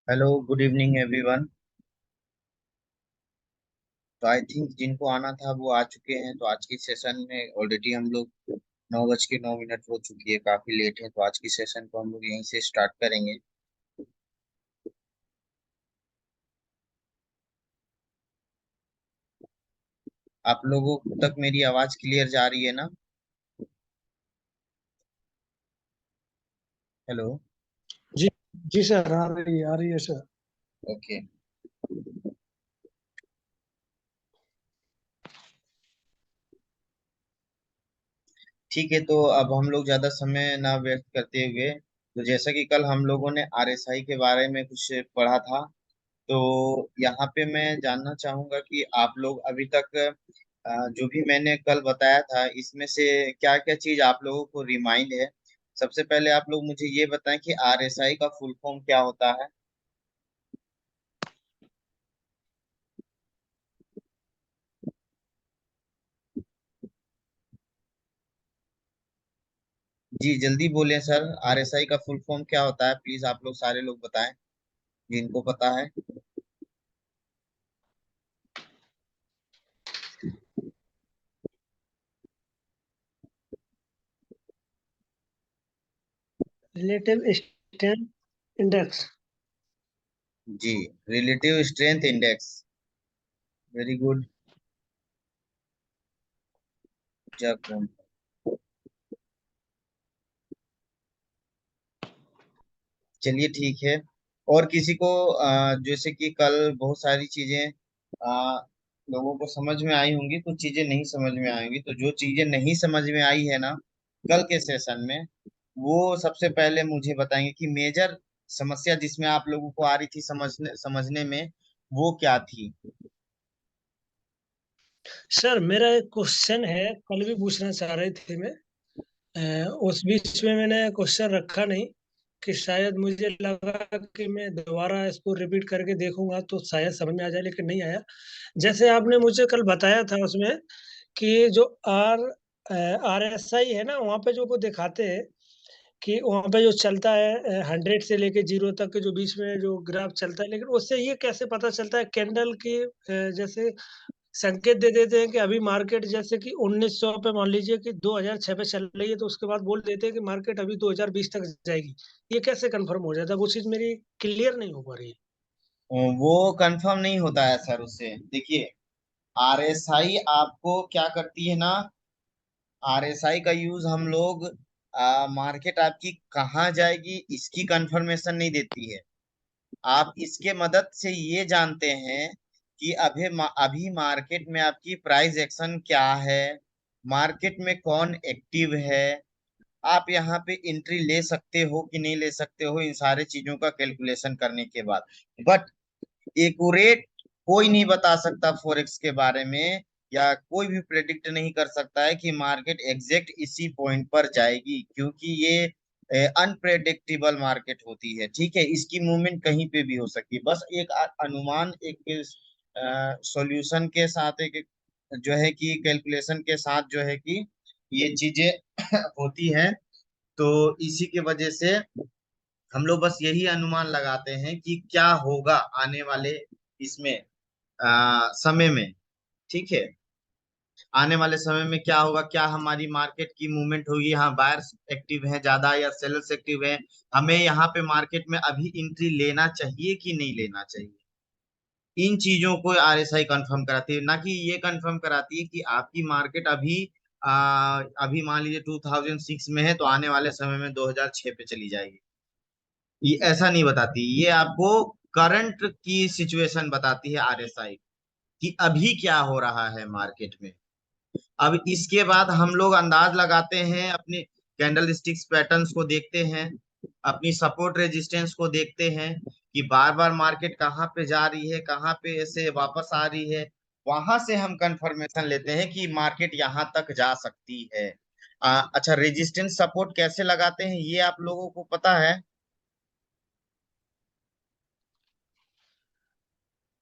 Hello, good evening everyone. तो I think जिनको आना था वो आ चुके हैं। तो आज की सेशन में ऑलरेडी हम लोग 9:09 हो चुकी है, काफी लेट है। तो आज की सेशन को हम लोग यहीं से स्टार्ट करेंगे। आप लोगों तक मेरी आवाज क्लियर जा रही है ना? हेलो। जी। जी सर, आ रही है सर। ओके। ठीक है, तो अब हम लोग ज्यादा समय ना व्यर्थ करते हुए, तो जैसा कि कल हम लोगों ने आरएसआई के बारे में कुछ पढ़ा था, तो यहाँ पे मैं जानना चाहूंगा कि आप लोग अभी तक जो भी मैंने कल बताया था इसमें से क्या क्या चीज आप लोगों को रिमाइंड है। सबसे पहले आप लोग मुझे ये बताएं कि आरएसआई का फुल फॉर्म क्या होता है। जी जल्दी बोलें सर, आरएसआई का फुल फॉर्म क्या होता है? प्लीज आप लोग सारे लोग बताएं जिनको पता है। Relative strength index. जी, relative strength index. Very good. जब चलिए ठीक है। और किसी को जैसे कि कल बहुत सारी चीजें लोगों को समझ में आई होंगी, कुछ चीजें नहीं समझ में आई होंगी। तो जो चीजें नहीं समझ में आई है ना कल के सेशन में, वो सबसे पहले मुझे बताएंगे कि मेजर समस्या जिसमें आप लोगों को आ रही थी समझने समझने में, वो क्या थी। सर, मेरा एक क्वेश्चन है, कल भी पूछना चाह रहे थे मैं। उस बीच में मैंने क्वेश्चन रखा नहीं, कि शायद मुझे लगा कि मैं दोबारा इसको रिपीट करके देखूंगा तो शायद समझ में आ जाए, लेकिन नहीं आया। जैसे आपने मुझे कल बताया था उसमें, कि जो आर एस आई है ना, वहाँ पे जो वो दिखाते हैं कि वहाँ पे जो चलता है 100 से लेके 0 तक के जो बीच में जो ग्राफ चलता है, लेकिन उससे ये कैसे पता चलता है कैंडल की जैसे संकेत दे देते हैं कि अभी मार्केट जैसे कि 1900 पे मान लीजिए कि 2006 पे चल रही है, तो उसके बाद बोल देते हैं कि मार्केट अभी 2020 तक जाएगी। ये कैसे कंफर्म हो जाता है? वो चीज मेरी क्लियर नहीं हो पा रही है। वो कंफर्म नहीं होता है सर उससे। देखिए, आरएसआई आपको क्या करती है ना, आरएसआई का यूज हम लोग मार्केट आपकी कहाँ जाएगी इसकी कंफर्मेशन नहीं देती है। आप इसके मदद से ये जानते हैं कि अभी मार्केट में आपकी प्राइस एक्शन क्या है, मार्केट में कौन एक्टिव है, आप यहाँ पे एंट्री ले सकते हो कि नहीं ले सकते हो, इन सारे चीजों का कैलकुलेशन करने के बाद। बट एक्यूरेट कोई नहीं बता सकता फॉरेक्स के बारे में, या कोई भी प्रेडिक्ट नहीं कर सकता है कि मार्केट एग्जैक्ट इसी पॉइंट पर जाएगी, क्योंकि ये अनप्रेडिक्टेबल मार्केट होती है। ठीक है, इसकी मूवमेंट कहीं पे भी हो सकती है। बस एक अनुमान, एक सॉल्यूशन के साथ, एक जो है कि कैलकुलेशन के साथ जो है कि ये चीजें होती हैं। तो इसी के वजह से हम लोग बस यही अनुमान लगाते हैं कि क्या होगा आने वाले इसमें समय में। ठीक है, आने वाले समय में क्या होगा, क्या हमारी मार्केट की मूवमेंट होगी, हाँ बायर्स एक्टिव हैं ज्यादा या सेलर्स एक्टिव हैं, हमें यहाँ पे मार्केट में अभी एंट्री लेना चाहिए कि नहीं लेना चाहिए। इन चीजों को आरएसआई कंफर्म कराती है, ना कि ये कंफर्म कराती है कि आपकी मार्केट अभी मान लीजिए 2006 में है तो आने वाले समय में 2006 पे चली जाएगी। ये ऐसा नहीं बताती, ये आपको करंट की सिचुएशन बताती है आरएसआई, कि अभी क्या हो रहा है मार्केट में। अब इसके बाद हम लोग अंदाज लगाते हैं, अपने कैंडल स्टिक्स पैटर्न्स को देखते हैं, अपनी सपोर्ट रेजिस्टेंस को देखते हैं कि बार बार मार्केट कहाँ पे जा रही है, कहाँ पे ऐसे वापस आ रही है। वहां से हम कंफर्मेशन लेते हैं कि मार्केट यहाँ तक जा सकती है। अच्छा, रेजिस्टेंस सपोर्ट कैसे लगाते हैं ये आप लोगों को पता है?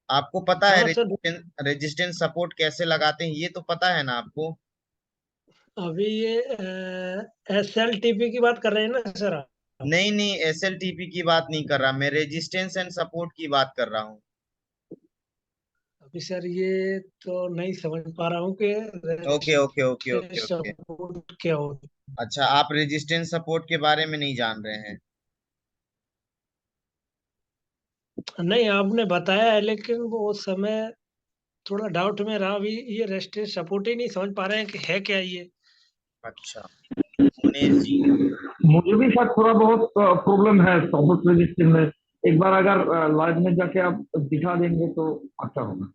आपको पता है हाँ सर। रेजिस्टेंस रेजिस्टेंस सपोर्ट कैसे लगाते हैं, ये तो पता है ना आपको? अभी ये एस एल टी पी की बात कर रहे हैं ना सर आप? नहीं नहीं, SLTP की बात नहीं कर रहा मैं, रेजिस्टेंस एंड सपोर्ट की बात कर रहा हूँ। अभी सर ये तो नहीं समझ पा रहा हूँ कि okay okay okay okay okay. Support क्या हो। अच्छा, आप रेजिस्टेंस सपोर्ट के बारे में नहीं जान रहे हैं। नहीं, आपने बताया है लेकिन वो उस समय थोड़ा डाउट में रहा। अभी ये रेस्टेंस सपोर्ट ही नहीं समझ पा रहे हैं कि है क्या ये। अच्छा, मुनीर जी। मुझे भी शायद थोड़ा बहुत प्रॉब्लम है सॉफ्ट रजिस्टर में। एक बार अगर लाइव में जाके आप दिखा देंगे तो अच्छा होगा।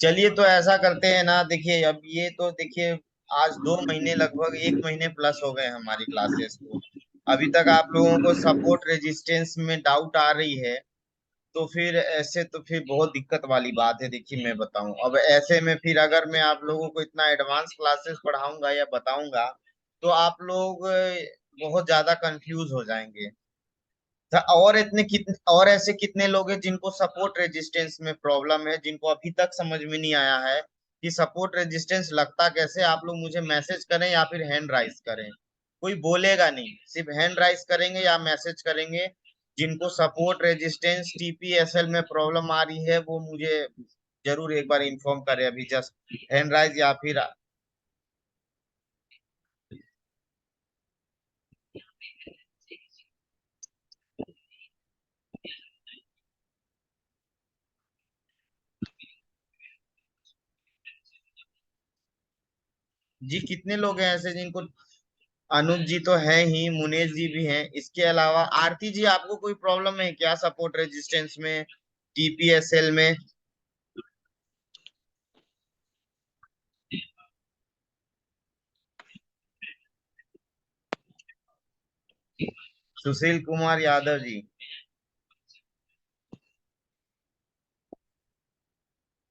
चलिए, तो ऐसा करते हैं ना, देखिए अब ये तो देखिए, आज 2 महीने, लगभग 1 महीने प्लस हो गए हमारी क्लासेस को। अभी तक आप लोगों को सपोर्ट रेजिस्टेंस में डाउट आ रही है, तो फिर ऐसे तो फिर बहुत दिक्कत वाली बात है। देखिए मैं बताऊं, अब ऐसे में फिर अगर मैं आप लोगों को इतना एडवांस क्लासेस पढ़ाऊंगा या बताऊंगा, तो आप लोग बहुत ज्यादा कंफ्यूज हो जाएंगे। और इतने कितने और ऐसे कितने लोग हैं जिनको सपोर्ट रेजिस्टेंस में प्रॉब्लम है, जिनको अभी तक समझ में नहीं आया है कि सपोर्ट रेजिस्टेंस लगता कैसे। आप लोग मुझे मैसेज करें या फिर हैंड राइज करें, कोई बोलेगा नहीं, सिर्फ हैंड राइज करेंगे या मैसेज करेंगे। जिनको सपोर्ट रेजिस्टेंस TPSL में प्रॉब्लम आ रही है वो मुझे जरूर एक बार इन्फॉर्म करें, अभी जस्ट हैंड राइज या फिर। जी, कितने लोग हैं ऐसे जिनको। अनुज जी तो है ही, मुनेश जी भी हैं, इसके अलावा आरती जी, आपको कोई प्रॉब्लम है क्या सपोर्ट रेजिस्टेंस में, TPSL में? सुशील कुमार यादव जी।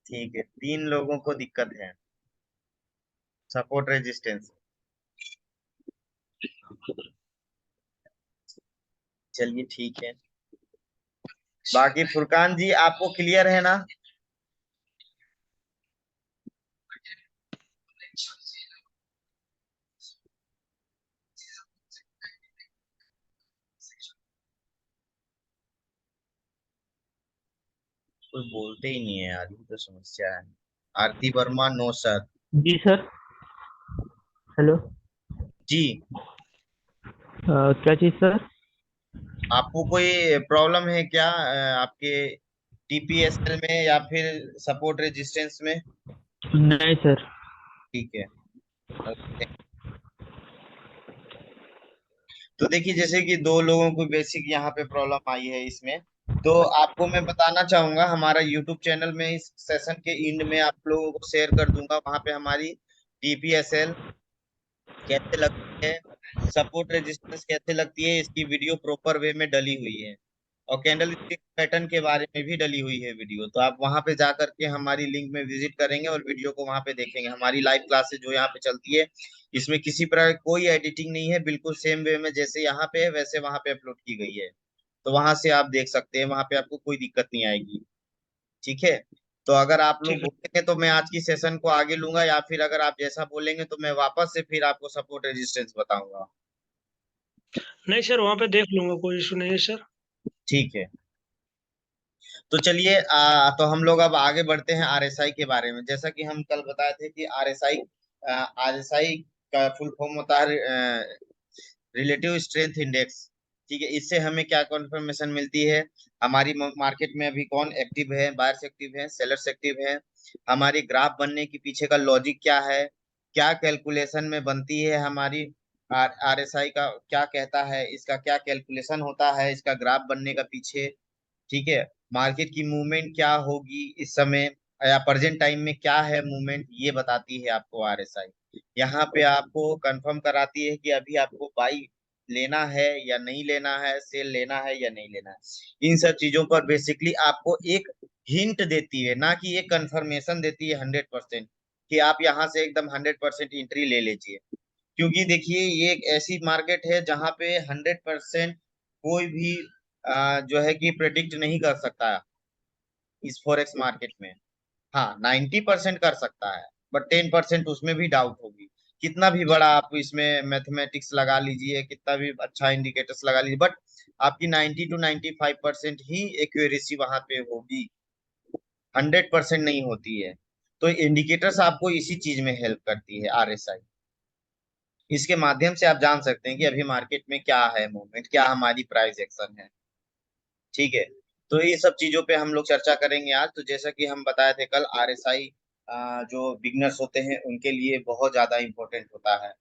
ठीक है, 3 लोगों को दिक्कत है सपोर्ट रेजिस्टेंस। चलिए ठीक है। बाकी फुरकान जी, आपको क्लियर है ना? कोई बोलते ही नहीं है यार, ये तो समस्या है। आरती वर्मा, नो सर। जी सर। हेलो। जी, क्या चीज़ सर? आपको कोई प्रॉब्लम है क्या आपके TPSL में या फिर सपोर्ट रेजिस्टेंस में? नहीं सर। ठीक है। तो देखिए, जैसे कि 2 लोगों को बेसिक यहाँ पे प्रॉब्लम आई है इसमें, तो आपको मैं बताना चाहूंगा, हमारा यूट्यूब चैनल में इस सेशन के एंड में आप लोगों को शेयर कर दूंगा, वहां पे हमारी TPSL कैसे लगती है, सपोर्ट रेजिस्टेंस कैसे लगती है, इसकी वीडियो प्रॉपर वे में डली हुई है। और कैंडल स्टिक पैटर्न के बारे में भी डली हुई है वीडियो, तो आप वहां पे जा करके हमारी लिंक में विजिट करेंगे और वीडियो को वहां पे देखेंगे। हमारी लाइव क्लासेस जो यहाँ पे चलती है, इसमें किसी प्रकार कोई एडिटिंग नहीं है, बिल्कुल सेम वे में जैसे यहाँ पे है वैसे वहां पे अपलोड की गई है। तो वहां से आप देख सकते हैं, वहां पे आपको कोई दिक्कत नहीं आएगी। ठीक है। तो अगर आप लोग ठीक है। बोलेंगे तो मैं आज की सेशन को आगे लूंगा, या फिर अगर आप जैसा बोलेंगे तो मैं वापस से फिर आपको सपोर्ट रेजिस्टेंस बताऊंगा। नहीं सर, वहाँ पे देख लूंगा, कोई इशू नहीं है सर। ठीक है। तो चलिए, तो हम लोग अब आगे बढ़ते हैं RSI के बारे में। जैसा कि हम कल बताए थे कि RSI का फुल फॉर्म होता है रिलेटिव स्ट्रेंथ इंडेक्स। ठीक है, इससे हमें क्या कंफर्मेशन मिलती है, हमारी मार्केट में अभी कौन एक्टिव है, बायर्स एक्टिव है, सेलर्स एक्टिव है, हमारी ग्राफ बनने के पीछे का लॉजिक क्या है, क्या कैलकुलेशन में बनती है हमारी RSI का, क्या कहता है, इसका क्या कैलकुलेशन होता है इसका ग्राफ बनने का पीछे। ठीक है। मार्केट की मूवमेंट क्या होगी इस समय, या प्रेजेंट टाइम में क्या है मूवमेंट, ये बताती है आपको RSI। यहाँ पे आपको कंफर्म कराती है कि अभी आपको बाई लेना है या नहीं लेना है, सेल लेना है या नहीं लेना है। इन सब चीजों पर बेसिकली आपको एक हिंट देती है, ना कि एक कंफर्मेशन देती है 100% कि आप यहाँ से एकदम 100% एंट्री ले लीजिए। क्योंकि देखिए, ये एक ऐसी मार्केट है जहाँ पे 100% कोई भी जो है कि प्रेडिक्ट नहीं कर सकता इस फॉरेक्स मार्केट में। हाँ, 90% कर सकता है, बट 10% उसमें भी डाउट होगी। कितना भी बड़ा आप इसमें मैथमेटिक्स लगा लीजिए, कितना भी अच्छा इंडिकेटर्स लगा लीजिए, बट आपकी 90 to 95% ही एक्यूरेसी वहां पे होगी, 100% नहीं होती है। तो इंडिकेटर्स आपको इसी चीज में हेल्प करती है, आरएसआई। इसके माध्यम से आप जान सकते हैं कि अभी मार्केट में क्या है मूवमेंट, क्या हमारी प्राइस एक्शन है। ठीक है, तो ये सब चीजों पे हम लोग चर्चा करेंगे आज। तो जैसा कि हम बताए थे कल, आरएसआई जो बिगनर्स होते हैं उनके लिए बहुत ज्यादा इंपॉर्टेंट होता है।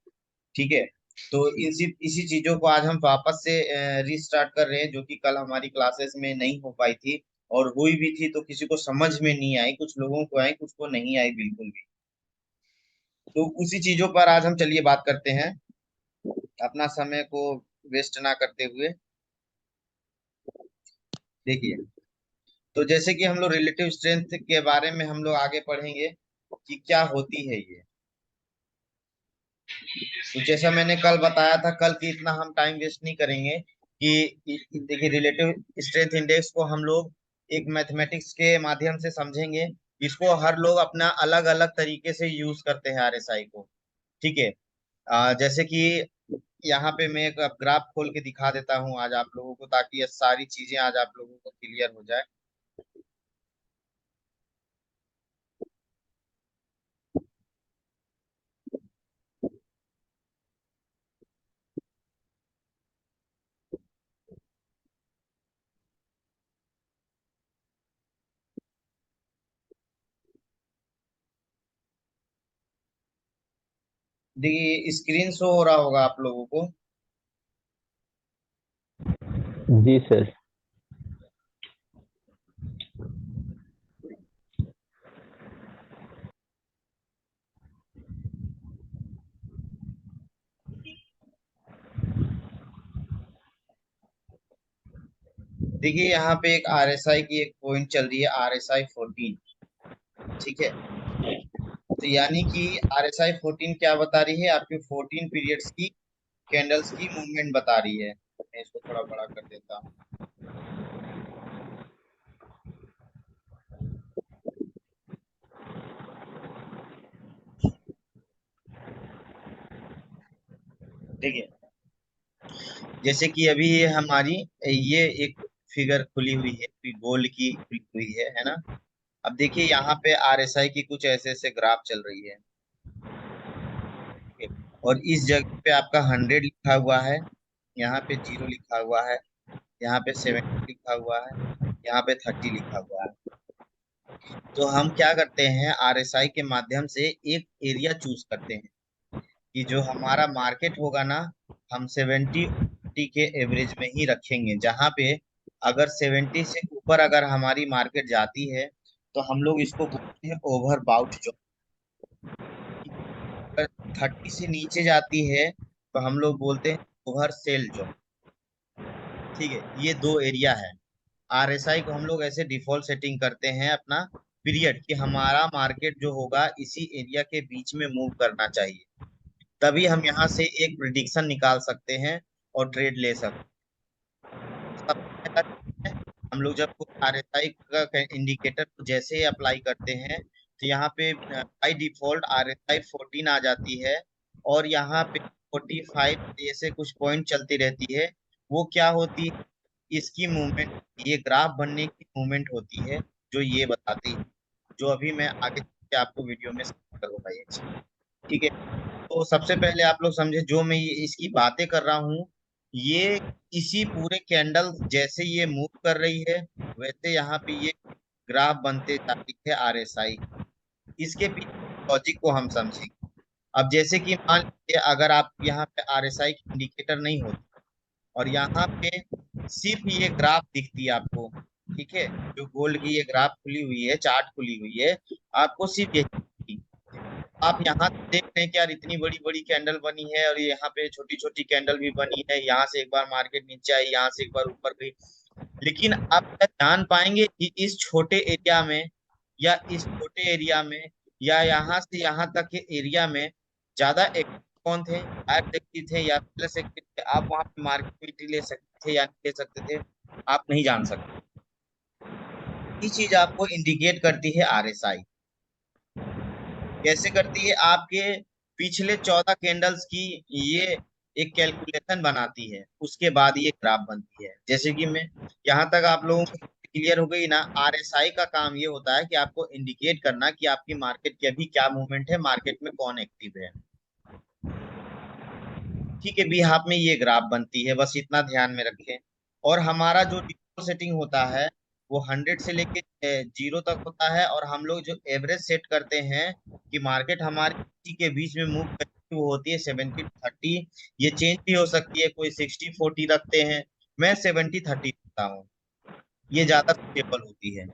ठीक है, तो इसी चीजों को आज हम वापस से रीस्टार्ट कर रहे हैं, जो कि कल हमारी क्लासेस में नहीं हो पाई थी, और हुई भी थी तो किसी को समझ में नहीं आई, कुछ लोगों को आई, कुछ को नहीं आई बिल्कुल भी। तो उसी चीजों पर आज हम चलिए बात करते हैं, अपना समय को वेस्ट ना करते हुए। देखिए, तो जैसे कि हम लोग रिलेटिव स्ट्रेंथ के बारे में हम लोग आगे पढ़ेंगे कि क्या होती है ये। तो जैसा मैंने कल बताया था, कल की इतना हम टाइम वेस्ट नहीं करेंगे कि देखिए, रिलेटिव स्ट्रेंथ इंडेक्स को हम लोग एक मैथमेटिक्स के माध्यम से समझेंगे। इसको हर लोग अपना अलग अलग तरीके से यूज करते हैं आरएसआई को। ठीक है, जैसे कि यहाँ पे मैं एक ग्राफ खोल के दिखा देता हूँ आज आप लोगों को, ताकि ये सारी चीजें आज आप लोगों को क्लियर हो जाए। देखिए, स्क्रीन शो हो रहा होगा आप लोगों को। जी सर। देखिए, यहाँ पे एक आरएसआई की एक पॉइंट चल रही है, आरएसआई 14। ठीक है, तो यानी कि आरएसआई 14 क्या बता रही है, आपके 14 पीरियड्स की कैंडल्स की मूवमेंट बता रही है। मैं इसको थोड़ा बड़ा कर देता हूँ। देखिए, जैसे कि अभी ये हमारी ये एक फिगर खुली हुई है, गोल्ड की खुली हुई है ना। अब देखिए, यहाँ पे आरएसआई की कुछ ऐसे ऐसे ग्राफ चल रही है। ठीक है? और इस जगह पे आपका 100 लिखा हुआ है, यहाँ पे 0 लिखा हुआ है, यहाँ पे 70 लिखा हुआ है, यहाँ पे 30 लिखा हुआ है। तो हम क्या करते हैं, आरएसआई के माध्यम से एक एरिया चूज करते हैं कि जो हमारा मार्केट होगा ना, हम 70 के एवरेज में ही रखेंगे, जहां पे अगर 70 से ऊपर अगर हमारी मार्केट जाती है तो हम लोग इसको बोलते हैं ओवर बाउट जो। अगर 30 से नीचे जाती है तो हम लोग बोलते हैं ओवर सेल जो। ठीक है, ये दो एरिया है। आरएसआई को हम लोग ऐसे डिफॉल्ट सेटिंग करते हैं अपना पीरियड, कि हमारा मार्केट जो होगा इसी एरिया के बीच में मूव करना चाहिए, तभी हम यहाँ से एक प्रिडिक्शन निकाल सकते हैं और ट्रेड ले सकते हैं। सबसे पहला चीज़ है, हम लोग जब आरएसआई का इंडिकेटर को जैसे ही अप्लाई करते हैं तो यहाँ पे बाई डिफॉल्ट आरएसआई 14 आ जाती है, और यहाँ पे 45 ऐसे कुछ पॉइंट चलती रहती है। वो क्या होती है, इसकी मूवमेंट, ये ग्राफ बनने की मूवमेंट होती है, जो ये बताती है, जो अभी मैं आगे चल के आपको वीडियो में करूंगा ये चीज़। ठीक है, तो सबसे पहले आप लोग समझे, जो मैं ये इसकी बातें कर रहा हूँ, ये इसी पूरे कैंडल जैसे ये मूव कर रही है, वैसे यहाँ पे ये ग्राफ बनते जाती है आरएसआई। इसके पीछे लॉजिक को हम समझेंगे। अब जैसे कि मान लीजिए, अगर आप यहाँ पे आरएसआई की इंडिकेटर नहीं होती और यहाँ पे सिर्फ ये ग्राफ दिखती है आपको, ठीक है, जो गोल्ड की ये ग्राफ खुली हुई है, चार्ट खुली हुई है, आपको सिर्फ ये दिखती। आप यहाँ देख रहे हैं कि यार इतनी बड़ी बड़ी कैंडल बनी है, और यहाँ पे छोटी छोटी कैंडल भी बनी है, यहाँ से एक बार मार्केट नीचे आई, यहाँ से एक बार ऊपर गई, लेकिन आप क्या जान पाएंगे कि इस छोटे एरिया में, या इस छोटे एरिया में, या यहाँ से यहाँ तक के एरिया में ज्यादा एक्टिव कौन थे, हायर एक्टिव थे या प्लस एक्टिव थे? आप वहां पे मार्केट ले सकते थे या नहीं ले सकते थे, आप नहीं जान सकते। ये चीज आपको इंडिकेट करती है आरएसआई। कैसे करती है, आपके पिछले 14 कैंडल्स की ये एक कैलकुलेशन बनाती है, उसके बाद ये ग्राफ बनती है। जैसे कि मैं यहाँ तक आप लोगों को क्लियर हो गई ना। आरएसआई का काम ये होता है कि आपको इंडिकेट करना कि आपकी मार्केट की अभी क्या मूवमेंट है, मार्केट में कौन एक्टिव है। ठीक है, बिहाफ में ये ग्राफ बनती है, बस इतना ध्यान में रखें। और हमारा जो डिफॉल्ट सेटिंग होता है वो 100 से लेके 0 तक होता है। और हम लोग जो एवरेज सेट करते हैं कि मार्केट हमारी इसी के बीच में मूव करती, वो होती है 70-30। ये चेंज भी हो सकती है, कोई 60-40 रखते हैं, मैं 70-30 रखता हूँ, ये ज्यादा स्टेबल होती है।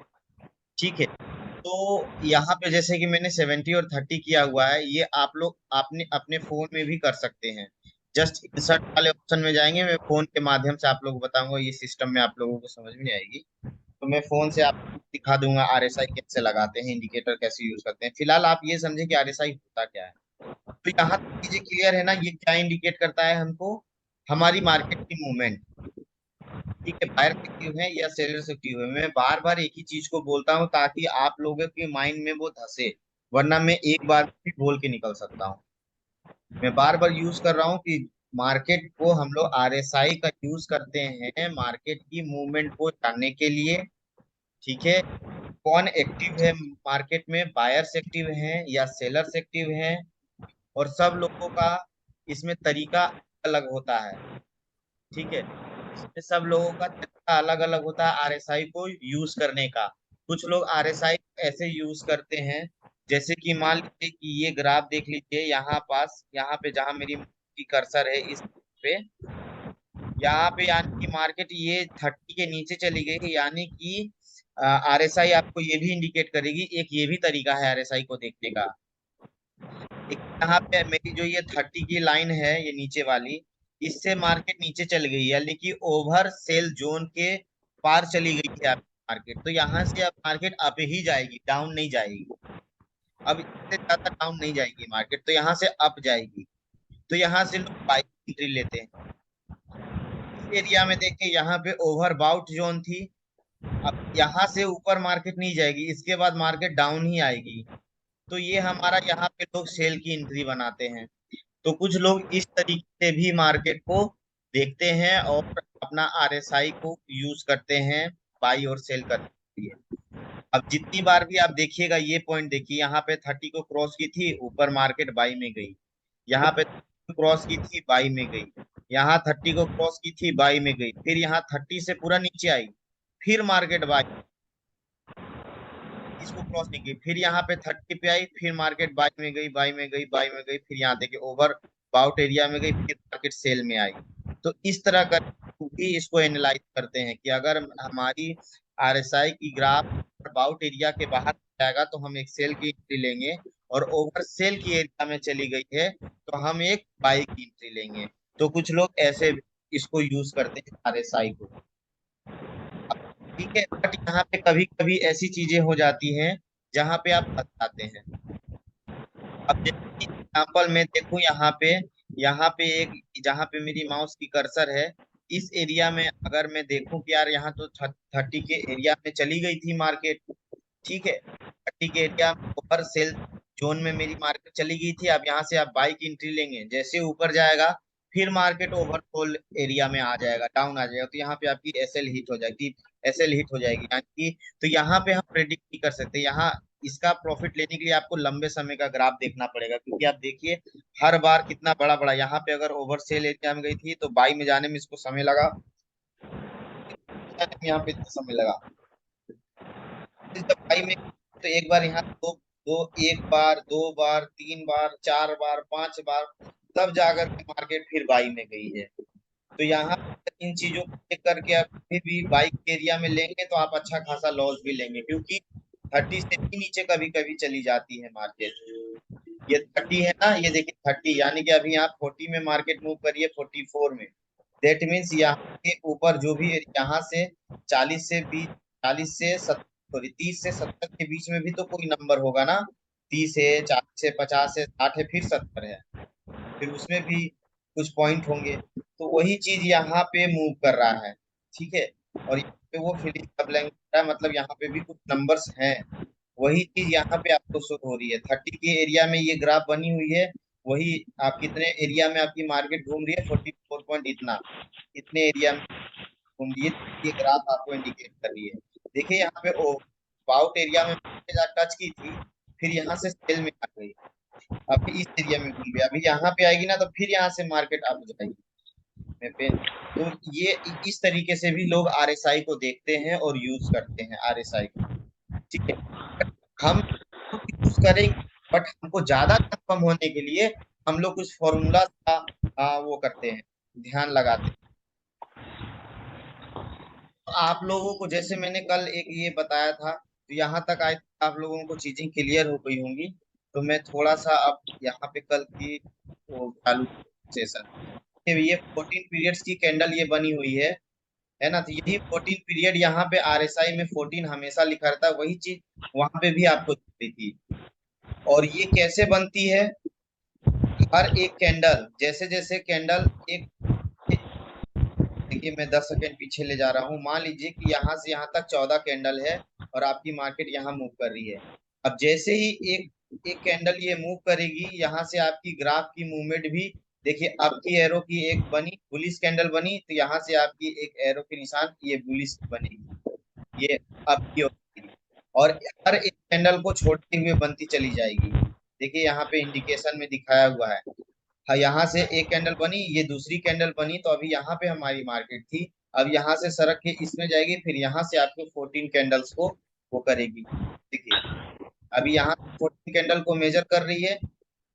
ठीक है, तो यहाँ पे जैसे कि मैंने 70 और 30 किया हुआ है, ये आप लोग आपने अपने फोन में भी कर सकते हैं। जस्ट इंसर्ट वाले ऑप्शन में जाएंगे, मैं फोन के माध्यम से आप लोगों को बताऊंगा, ये सिस्टम में आप लोगों को समझ में नहीं आएगी, तो मैं फोन से आपको दिखा दूंगा आरएसआई कैसे लगाते हैं, इंडिकेटर कैसे यूज करते हैं। फिलहाल आप ये समझे कि आरएसआई होता क्या है। तो यहाँ तक चीजें क्लियर है ना, ये क्या इंडिकेट करता है हमको, हमारी मार्केट की मूवमेंट। ठीक है, बायर एक्टिव है या सेलर एक्टिव है, मैं बार बार एक ही चीज को बोलता हूँ ताकि आप लोगों के माइंड में वो धसे, वरना मैं एक बार भी बोल के निकल सकता हूँ। मैं बार बार यूज कर रहा हूँ कि मार्केट को हम लोग आरएसआई का यूज करते हैं मार्केट की मूवमेंट को जानने के लिए। ठीक है, कौन एक्टिव है मार्केट में, बायर्स एक्टिव हैं या सेलर्स एक्टिव हैं। और सब लोगों का इसमें तरीका अलग होता है। ठीक है, इसमें सब लोगों का तरीका अलग अलग होता है आरएसआई को यूज करने का। कुछ लोग आरएसआई ऐसे यूज करते हैं, जैसे कि मान लीजिए कि ये ग्राफ देख लीजिए, यहाँ पास यहाँ पे जहां मेरी की कर्सर है इस पे, यहाँ पे यानी कि मार्केट ये 30 के नीचे चली गई है, यानी कि आरएसआई आपको ये भी इंडिकेट करेगी। एक ये भी तरीका है आरएसआई को देखने का। एक यहाँ पे मेरी जो ये 30 की लाइन है, ये नीचे वाली, इससे मार्केट नीचे चल गई है, लेकिन ओवर सेल जोन के पार चली गई है आपकी मार्केट, तो यहाँ से अब मार्केट अप ही जाएगी, डाउन नहीं जाएगी। अब इससे ज्यादा डाउन नहीं जाएगी मार्केट, तो यहाँ से अप जाएगी। तो यहाँ से लोग बाइक एंट्री लेते हैं। इस एरिया में देखें, यहाँ पे ओवर बाउट जोन थी, अब यहाँ से ऊपर मार्केट नहीं जाएगी, इसके बाद मार्केट डाउन ही आएगी। तो ये हमारा यहाँ पे लोग सेल की एंट्री बनाते हैं। तो कुछ लोग इस तरीके से भी मार्केट को देखते हैं और अपना आरएसआई को यूज करते हैं बाई और सेल करने के लिए। अब जितनी बार भी आप देखिएगा, ये पॉइंट देखिए, यहाँ पे 30 को क्रॉस की थी, ऊपर मार्केट बाई में गई। यहाँ पे 30 क्रॉस की थी, बाई में गई। यहाँ 30 को क्रॉस की थी, बाई में गई। फिर यहाँ 30 से पूरा नीचे आई, फिर मार्केट बाई, इसको क्रॉस नहीं की, फिर यहाँ पे 30 पे आई, फिर मार्केट बाई में गई, बाई में गई, बाई में गई, फिर यहाँ देखिए ओवर बाउट एरिया में गई, फिर मार्केट सेल में आई। तो इस तरह कर भी इसको एनालाइज करते हैं कि अगर हमारी आरएसआई की ग्राफ बाउट एरिया के बाहर जाएगा तो हम एक सेल की एंट्री लेंगे, और ओवर सेल की एरिया में चली गई है तो हम एक बाई की एंट्री लेंगे। तो कुछ लोग ऐसे इसको यूज करते हैं आरएसआई को। ठीक है, बट यहाँ पे कभी कभी ऐसी चीजें हो जाती हैं जहाँ पे आप फंस जाते हैं। अब जैसे एग्जाम्पल मैं देखूं, यहाँ पे एक, जहाँ पे मेरी माउस की कर्सर है, इस एरिया में अगर मैं देखूं कि यार यहाँ तो 30 के एरिया में चली गई थी मार्केट। ठीक है, 30 के एरिया ऊपर सेल जोन में मेरी मार्केट चली गई थी। अब यहाँ से आप बाई की एंट्री लेंगे, जैसे ऊपर जाएगा फिर मार्केट ओवरसोल्ड एरिया में आ जाएगा, डाउन आ जाएगा, तो यहाँ पे आपकी एसएल हिट हो जाएगी, एसएल हिट हो जाएगी यानी कि। तो यहाँ पे हम प्रेडिक्ट नहीं कर सकते, यहाँ इसका प्रॉफिट लेने के लिए आपको लंबे समय का ग्राफ देखना पड़ेगा, क्योंकि आप देखिए हर बार कितना बड़ा बड़ा, यहाँ पे अगर ओवर सेल एरिया में गई थी तो बाई में जाने में इसको समय लगा, यहाँ पे इतना समय लगा। फिर जब बाई में, तो एक बार यहाँ दो दो एक बार, दो बार, तीन बार, चार बार, पांच बार, तब जाकर के मार्केट फिर बाई में गई है। तो यहाँ इन चीजों को देख करके आप कभी भी बाइक एरिया में लेंगे तो आप अच्छा खासा लॉस भी लेंगे, क्योंकि 30 से भी नीचे कभी कभी चली जाती है मार्केट। ये 30 है ना, ये देखिए 30, यानी कि अभी यहाँ 40 में मार्केट मूव करी है, 44 में। दैट मीन्स यहाँ के ऊपर जो भी, यहाँ से 40 से 20, 40 से 70, सॉरी 30 से 70 के बीच में भी तो कोई नंबर होगा ना। 30 है, 40 है, 50 है, 60 है, फिर 70 है, फिर उसमें भी कुछ पॉइंट होंगे। तो वही चीज यहाँ पे मूव कर रहा है। ठीक है, और यहाँ पे वो फिनिश कब लेंगे, मतलब यहाँ पे भी कुछ नंबर्स हैं, वही चीज यहाँ पे आपको शो हो रही है। 30 के एरिया में ये ग्राफ बनी हुई है, वही आप कितने एरिया में आपकी मार्केट घूम रही है, 44 पॉइंट इतना, इतने एरिया में घूम रही है, ये ग्राफ आपको इंडिकेट कर रही है। देखिए यहाँ पे ओ बाउट एरिया में टच की थी, फिर यहाँ से सेल में आ गई, अभी इस एरिया में घूम गई, अभी यहाँ पे आएगी ना तो फिर यहाँ से मार्केट अप जाएगी में पे। तो ये इस तरीके से भी लोग आरएसआई को देखते हैं और यूज करते हैं आरएसआई को। ठीक है, हम यूज करेंगे, बट हमको ज्यादा कंफर्म होने के लिए हम लोग कुछ फॉर्मूला का वो करते हैं, ध्यान लगाते हैं। तो आप लोगों को जैसे मैंने कल एक ये बताया था, तो यहाँ तक आए आप लोगों को चीजें क्लियर हो गई होंगी। तो मैं थोड़ा सा अब यहाँ पे कल की वो चालू सेशन, ये 14 पीरियड्स की कैंडल ये बनी हुई है ना। तो यही 14 पीरियड यहाँ पे आरएसआई में 14 हमेशा लिखा रहता है, वही चीज वहां पे भी आपको दिखती थी। और ये कैसे बनती है, हर एक कैंडल जैसे जैसे कैंडल एक, देखिए मैं 10 सेकेंड पीछे ले जा रहा हूँ, मान लीजिए कि यहाँ से यहाँ तक 14 कैंडल है और आपकी मार्केट यहाँ मूव कर रही है। अब जैसे ही एक एक कैंडल ये मूव करेगी, यहाँ से आपकी ग्राफ की मूवमेंट भी देखिए, अप की एरो की एक बनी बुलिश कैंडल बनी, तो यहाँ से आपकी एक एरो के निशान ये बुलिश बनेगी, ये अप की ओर की। और हर एक कैंडल को छोड़ते हुए बनती चली जाएगी। देखिए यहाँ पे इंडिकेशन में दिखाया हुआ है, हाँ यहाँ से एक कैंडल बनी, ये दूसरी कैंडल बनी, तो अभी यहाँ पे हमारी मार्केट थी, अब यहाँ से सरक के इसमें जाएगी, फिर यहाँ से आपको 14 कैंडल्स को वो करेगी। देखिए अभी यहाँ 14 कैंडल को मेजर कर रही है,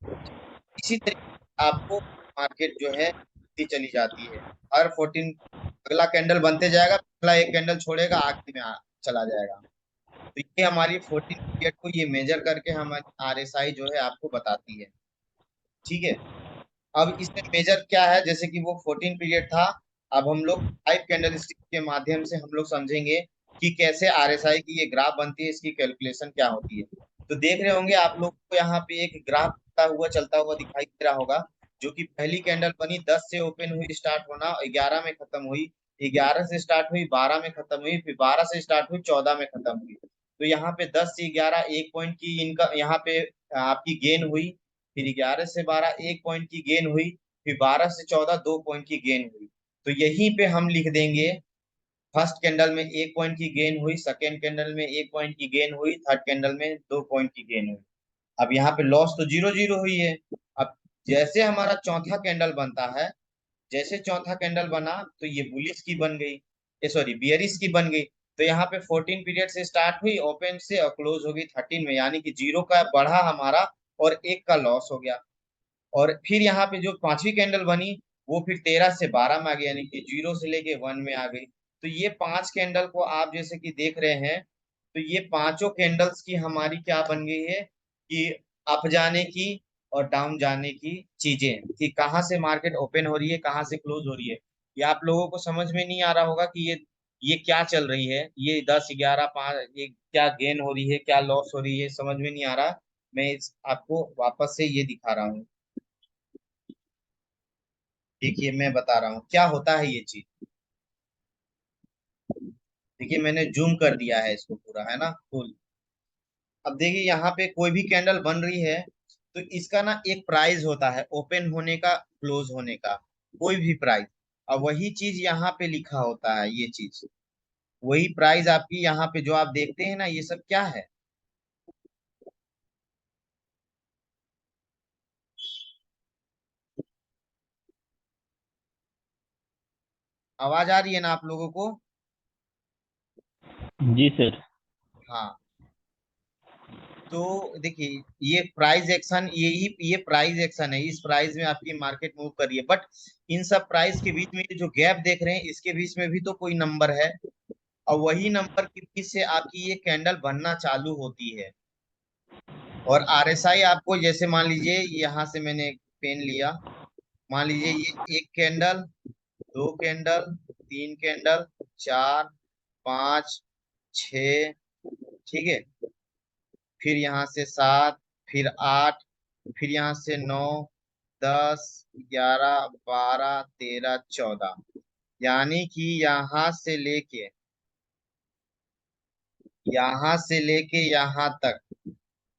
इसी तरीके आपको मार्केट जो है चली जाती है। हर 14 अगला कैंडल बनते जाएगा, अगला एक कैंडल छोड़ेगा, आखिरी में चला जाएगा। तो ये हमारी 14 पीरियड को ये मेजर करके हमारी आरएसआई जो है आपको बताती है। ठीक है, अब इसमें मेजर क्या है, जैसे कि वो 14 पीरियड था, अब हम लोग 5 कैंडल स्टिक के माध्यम से हम लोग समझेंगे कि कैसे आरएसआई की ये ग्राफ बनती है, इसकी कैलकुलेशन क्या होती है। तो देख रहे होंगे आप लोग को यहाँ पे एक ग्राफ चलता हुआ दिखाई दे रहा होगा, जो कि पहली कैंडल बनी 10 से ओपन हुई, स्टार्ट होना 11 में खत्म हुई, 11 से स्टार्ट हुई 12 में खत्म हुई, फिर 12 से स्टार्ट हुई 14 में खत्म हुई। तो यहाँ पे 10 से 11 1 पॉइंट की इनका यहाँ पे आपकी गेन हुई, फिर 11 से 12 1 पॉइंट की गेन हुई, फिर 12 से 14 2 पॉइंट की गेन हुई। तो यहीं पे हम लिख देंगे, फर्स्ट कैंडल में 1 पॉइंट की गेन हुई, सेकेंड कैंडल में 1 पॉइंट की गेन हुई, थर्ड कैंडल में 2 पॉइंट की गेन हुई। अब यहाँ पे लॉस तो 0 0 हुई है। अब जैसे हमारा चौथा कैंडल बनता है, जैसे चौथा कैंडल बना तो ये बुलिश की बन गई, सॉरी बियरिश की बन गई। तो यहाँ पे 14 पीरियड से स्टार्ट हुई ओपन से और क्लोज हो गई 13 में, यानी कि 0 का बढ़ा हमारा और 1 का लॉस हो गया। और फिर यहाँ पे जो पांचवी कैंडल बनी, वो फिर 13 से 12 में आ गई, यानी कि 0 से लेके 1 में आ गई। तो ये 5 कैंडल को आप जैसे कि देख रहे हैं, तो ये पांचों कैंडल्स की हमारी क्या बन गई है कि अप जाने की और डाउन जाने की चीजें, कि कहाँ से मार्केट ओपन हो रही है, कहाँ से क्लोज हो रही है। ये आप लोगों को समझ में नहीं आ रहा होगा कि ये क्या चल रही है, ये 10 11 5 ये क्या गेन हो रही है, क्या लॉस हो रही है, समझ में नहीं आ रहा। मैं आपको वापस से ये दिखा रहा हूँ। देखिए मैं बता रहा हूँ क्या होता है ये चीज। देखिए मैंने जूम कर दिया है इसको पूरा, है ना, फुल। अब देखिए यहाँ पे कोई भी कैंडल बन रही है, तो इसका ना एक प्राइस होता है, ओपन होने का, क्लोज होने का, कोई भी प्राइस। अब वही चीज यहाँ पे लिखा होता है, ये चीज वही प्राइस आपकी यहाँ पे जो आप देखते हैं ना, ये सब क्या है। आवाज आ रही है ना आप लोगों को? जी सर। हाँ, तो देखिए ये प्राइस एक्शन, ये प्राइस एक्शन है, इस प्राइस में आपकी मार्केट मूव कर रही है, बट इन सब प्राइस के बीच में ये जो गैप देख रहे हैं, इसके बीच में भी तो कोई नंबर है, और वही नंबर के बीच से आपकी ये कैंडल बनना चालू होती है। और आरएसआई आपको जैसे मान लीजिए यहाँ से मैंने एक पेन लिया, मान लीजिए ये एक कैंडल, दो कैंडल, तीन कैंडल, चार, पाँच, छ, ठीक है, फिर यहाँ से सात, फिर आठ, फिर यहाँ से नौ, 10, 11, 12, 13, 14, यानी कि यहाँ से लेके यहाँ तक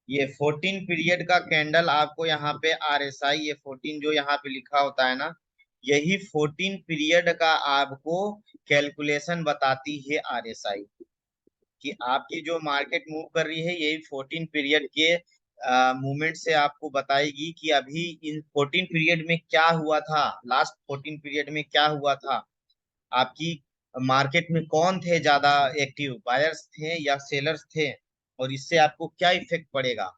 ये 14 पीरियड का कैंडल आपको यहाँ पे RSI, ये 14 जो यहाँ पे लिखा होता है ना, यही 14 पीरियड का आपको कैलकुलेशन बताती है RSI, कि आपकी जो मार्केट मूव कर रही है यही 14 पीरियड के मूवमेंट से आपको बताएगी कि अभी इन 14 पीरियड में क्या हुआ था, लास्ट 14 पीरियड में क्या हुआ था, आपकी मार्केट में कौन थे ज्यादा एक्टिव, बायर्स थे या सेलर्स थे, और इससे आपको क्या इफेक्ट पड़ेगा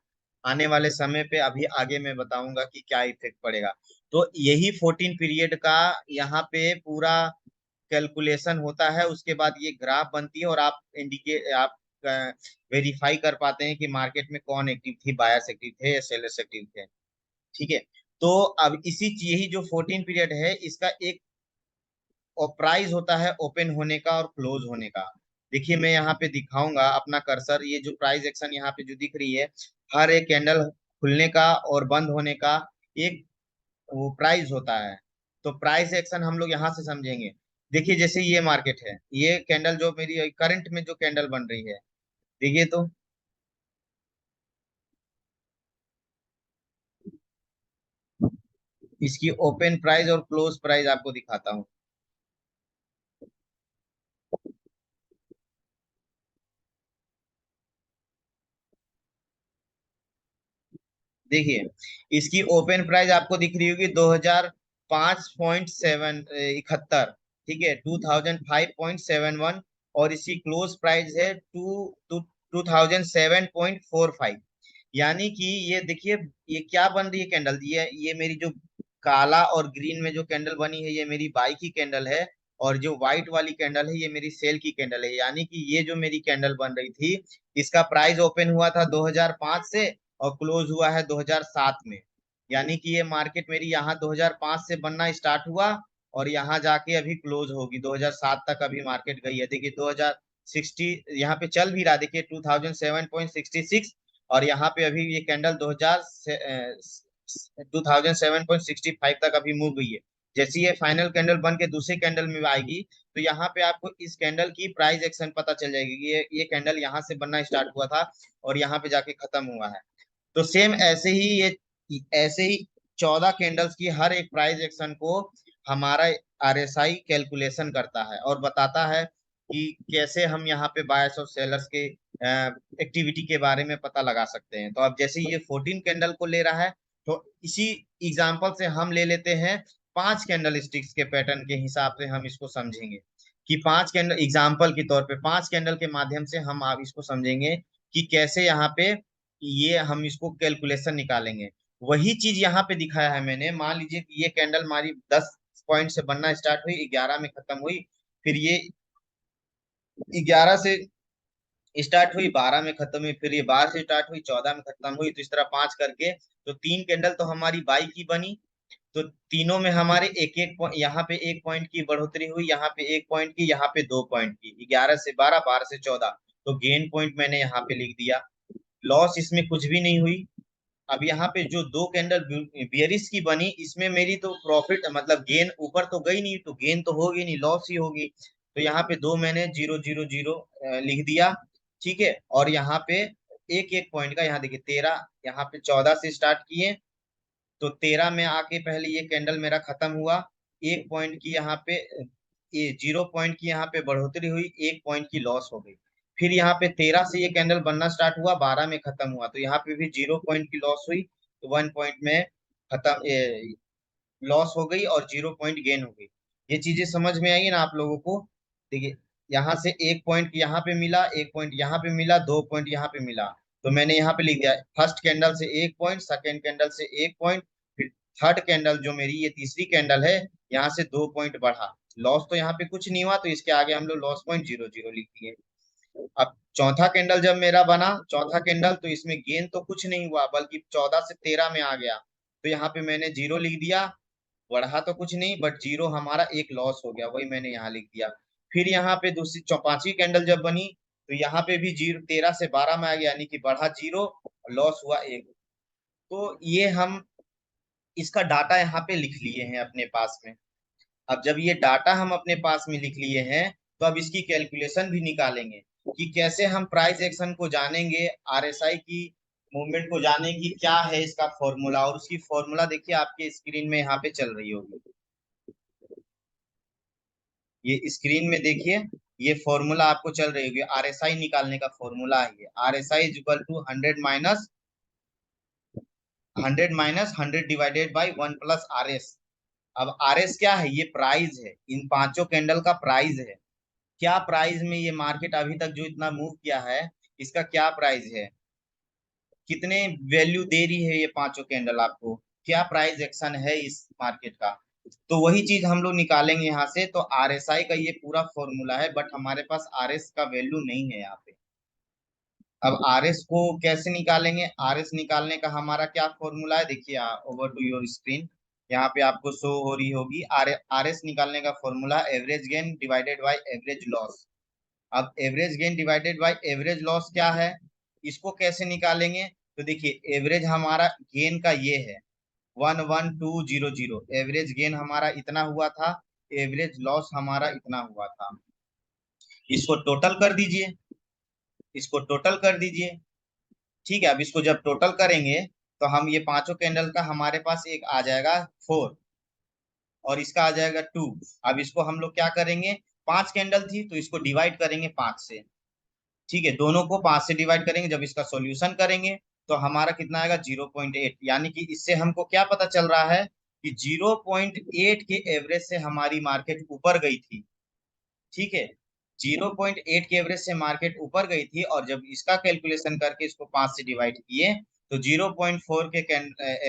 आने वाले समय पे, अभी आगे मैं बताऊंगा कि क्या इफेक्ट पड़ेगा। तो यही 14 पीरियड का यहाँ पे पूरा कैलकुलेशन होता है, उसके बाद ये ग्राफ बनती है और आप वेरीफाई कर पाते हैं कि मार्केट में कौन एक्टिव थी, बायर्स एक्टिव थे या सेलर्स एक्टिव थे। ठीक है। तो अब यही जो 14 पीरियड है इसका एक और प्राइस होता है ओपन होने का और क्लोज होने का। देखिए मैं यहाँ पे दिखाऊंगा अपना कर्सर, ये जो प्राइस एक्शन यहाँ पे जो दिख रही है, हर एक कैंडल खुलने का और बंद होने का एक वो प्राइस होता है। तो प्राइस एक्शन हम लोग यहाँ से समझेंगे। देखिए जैसे ये मार्केट है, ये कैंडल जो मेरी करंट में जो कैंडल बन रही है, देखिए तो इसकी ओपन प्राइस और क्लोज प्राइस आपको दिखाता हूँ। देखिए इसकी ओपन प्राइस आपको दिख रही होगी 2005.71, ठीक है, 2005.71, और इसकी क्लोज प्राइस है 2007.45। यानी कि ये देखिए ये क्या बन रही है कैंडल, ये मेरी जो काला और ग्रीन में जो कैंडल बनी है ये मेरी बाई की कैंडल है, और जो व्हाइट वाली कैंडल है ये मेरी सेल की कैंडल है। यानी कि ये जो मेरी कैंडल बन रही थी इसका प्राइस ओपन हुआ था 2005 से और क्लोज हुआ है 2007 में। यानी कि ये मार्केट मेरी यहाँ 2005 से बनना स्टार्ट हुआ और यहाँ जाके अभी क्लोज होगी 2007 तक अभी मार्केट गई है। देखिए 2060 यहाँ पे चल भी रहा, देखिए 2007.66, और यहाँ पे अभी ये कैंडल 2007.65 तक अभी मूव हुई है। जैसे ये फाइनल कैंडल बन के दूसरे कैंडल में आएगी तो यहाँ पे आपको इस कैंडल की प्राइस एक्शन पता चल जाएगी। ये कैंडल यहाँ से बनना स्टार्ट हुआ था और यहाँ पे जाके खत्म हुआ है। तो सेम ऐसे ही 14 कैंडल्स की हर एक प्राइस एक्शन को हमारा RSI कैलकुलेशन करता है और बताता है कि कैसे हम यहाँ पे बायर्स और सेलर्स के एक्टिविटी के बारे में पता लगा सकते हैं। तो अब जैसे ये 14 कैंडल को ले रहा है तो इसी एग्जांपल से हम ले लेते हैं 5 कैंडल स्टिक्स के पैटर्न के हिसाब से हम इसको समझेंगे कि 5 कैंडल एग्जांपल के तौर पे 5 कैंडल के माध्यम से हम आप इसको समझेंगे कि कैसे यहाँ पे ये हम इसको कैलकुलेशन निकालेंगे। वही चीज यहाँ पे दिखाया है मैंने। मान लीजिए कि ये कैंडल हमारी 10 पॉइंट से बनना स्टार्ट हुई, 11 में खत्म हुई, फिर ये 11 से स्टार्ट हुई, 12 में खत्म हुई, फिर ये 12 से स्टार्ट हुई, 14 में खत्म हुई, तो इस तरह 5 करके तो 3 कैंडल तो हमारी बाई की बनी। तो तीनों में हमारे एक एक यहाँ पे 1 पॉइंट की बढ़ोतरी हुई, यहाँ पे 1 पॉइंट की, यहाँ पे 2 पॉइंट की, 11 से 12, 12 से 14, तो गेन पॉइंट मैंने यहाँ पे लिख दिया। लॉस इसमें कुछ भी नहीं हुई। अब यहाँ पे जो 2 कैंडल बियरिश की बनी इसमें मेरी तो प्रॉफिट मतलब गेन ऊपर तो गई नहीं, तो गेन तो होगी नहीं, लॉस ही होगी। तो यहाँ पे 2 मैंने 0 0 0 लिख दिया। ठीक है। और यहाँ पे एक एक पॉइंट का, यहाँ देखिए 13, यहाँ पे 14 से स्टार्ट किए तो 13 में आके पहले ये कैंडल मेरा खत्म हुआ, 1 पॉइंट की यहाँ पे, ये 0 पॉइंट की यहाँ पे बढ़ोतरी हुई, 1 पॉइंट की लॉस हो गई। फिर यहाँ पे 13 से ये कैंडल बनना स्टार्ट हुआ, 12 में खत्म हुआ, तो यहाँ पे भी 0 पॉइंट की लॉस हुई, तो 1 पॉइंट में खत्म लॉस हो गई और 0 पॉइंट गेन हो गई। ये चीजें समझ में आई ना आप लोगों को। देखिए यहाँ से 1 पॉइंट यहाँ पे मिला, 1 पॉइंट यहाँ पे मिला, 2 पॉइंट यहाँ पे मिला, तो मैंने यहाँ पे लिख दिया फर्स्ट कैंडल से 1 पॉइंट, सेकेंड कैंडल से 1 पॉइंट, फिर थर्ड कैंडल जो मेरी ये तीसरी कैंडल है यहाँ से 2 पॉइंट बढ़ा। लॉस तो यहाँ पे कुछ नहीं हुआ, तो इसके आगे हम लोग लॉस पॉइंट 0 0 लिख दिए। अब चौथा कैंडल जब मेरा बना, चौथा कैंडल, तो इसमें गेन तो कुछ नहीं हुआ बल्कि 14 से 13 में आ गया, तो यहाँ पे मैंने 0 लिख दिया। बढ़ा तो कुछ नहीं बट 0 हमारा एक लॉस हो गया, वही मैंने यहाँ लिख दिया। फिर यहाँ पे दूसरी पांचवी कैंडल जब बनी तो यहाँ पे भी 0, 13 से 12 में आ गया, यानी कि बढ़ा 0, लॉस हुआ 1। तो ये हम इसका डाटा यहाँ पे लिख लिए हैं अपने पास में। अब जब ये डाटा हम अपने पास में लिख लिए हैं तो अब इसकी कैलकुलेशन भी निकालेंगे कि कैसे हम प्राइस एक्शन को जानेंगे, RSI की मूवमेंट को जाने की क्या है इसका फॉर्मूला, और उसकी फॉर्मूला देखिए आपके स्क्रीन में यहाँ पे चल रही होगी। ये स्क्रीन में देखिए, ये फॉर्मूला आपको चल रही होगी, आरएसआई निकालने का फॉर्मूला है ये। RSI is equal to 100 - 100 divided by 1 + RS। अब आरएस क्या है, ये प्राइस है, इन पांचों कैंडल का प्राइस है। क्या प्राइस में ये मार्केट अभी तक जो इतना मूव किया है, इसका क्या प्राइस है, कितने वैल्यू दे रही है ये पांचों कैंडल आपको, क्या प्राइस एक्शन है इस मार्केट का। तो वही चीज हम लोग निकालेंगे यहाँ से। तो आरएसआई का ये पूरा फॉर्मूला है, बट हमारे पास आरएस का वैल्यू नहीं है यहाँ पे। अब आरएस को कैसे निकालेंगे, आरएस निकालने का हमारा क्या फॉर्मूला है, देखिए ओवर टू योर स्क्रीन, यहाँ पे आपको शो हो रही होगी। आरएस निकालने का formula average gain divided by average loss. अब average gain divided by average loss क्या है, इसको कैसे निकालेंगे। तो देखिए एवरेज हमारा गेन का ये है 11200, एवरेज गेन हमारा इतना हुआ था, एवरेज लॉस हमारा इतना हुआ था। इसको टोटल कर दीजिए, इसको टोटल कर दीजिए। ठीक है, अब इसको जब टोटल करेंगे तो हम ये पांचों कैंडल का हमारे पास एक आ जाएगा 4, और इसका आ जाएगा 2। अब इसको हम लोग क्या करेंगे, 5 कैंडल थी तो इसको डिवाइड करेंगे 5 से। ठीक है, दोनों को 5 से डिवाइड करेंगे, जब इसका सॉल्यूशन करेंगे तो हमारा कितना आएगा 0.8। यानी कि इससे हमको क्या पता चल रहा है कि 0.8 के एवरेज से हमारी मार्केट ऊपर गई थी। ठीक है, 0.8 के एवरेज से मार्केट ऊपर गई थी, और जब इसका कैलकुलेशन करके इसको 5 से डिवाइड किए तो 0.4 के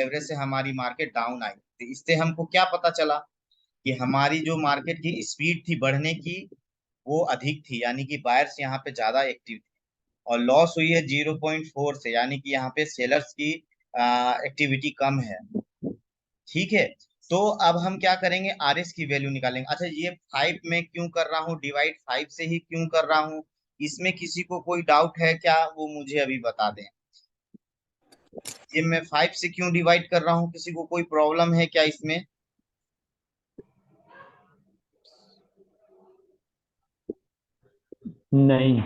एवरेज से हमारी मार्केट डाउन आई। तो इससे हमको क्या पता चला कि हमारी जो मार्केट की स्पीड थी बढ़ने की, वो अधिक थी, यानी कि बायर्स यहाँ पे ज्यादा एक्टिव थे। और लॉस हुई है 0.4 से, यानी कि यहाँ पे सेलर्स की एक्टिविटी कम है। ठीक है, तो अब हम क्या करेंगे, आरएस की वैल्यू निकालेंगे। अच्छा, ये 5 में क्यों कर रहा हूँ, डिवाइड 5 से ही क्यों कर रहा हूँ, इसमें किसी को कोई डाउट है क्या, वो मुझे अभी बता दें। ये मैं 5 से क्यों डिवाइड कर रहा हूँ, किसी को कोई प्रॉब्लम है क्या इसमें। नहीं।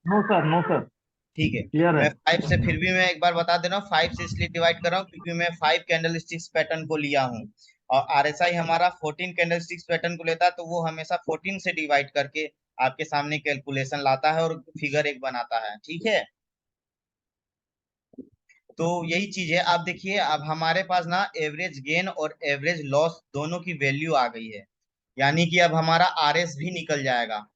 नो सर, नो सर, ठीक है, क्लियर है। मैं 5 से, फिर भी मैं एक बार बता दे रहा हूँ, 5 से इसलिए डिवाइड कर रहा हूँ क्योंकि मैं 5 कैंडल स्टिक्स पैटर्न को लिया हूँ, और आरएसआई हमारा 14 कैंडल स्टिक्स पैटर्न को लेता है, तो वो हमेशा 14 से डिवाइड करके आपके सामने कैलकुलेशन लाता है और फिगर एक बनाता है। ठीक है, तो यही चीज है। आप देखिए, अब हमारे पास ना एवरेज गेन और एवरेज लॉस दोनों की वैल्यू आ गई है, यानी कि अब हमारा आरएस भी निकल जाएगा।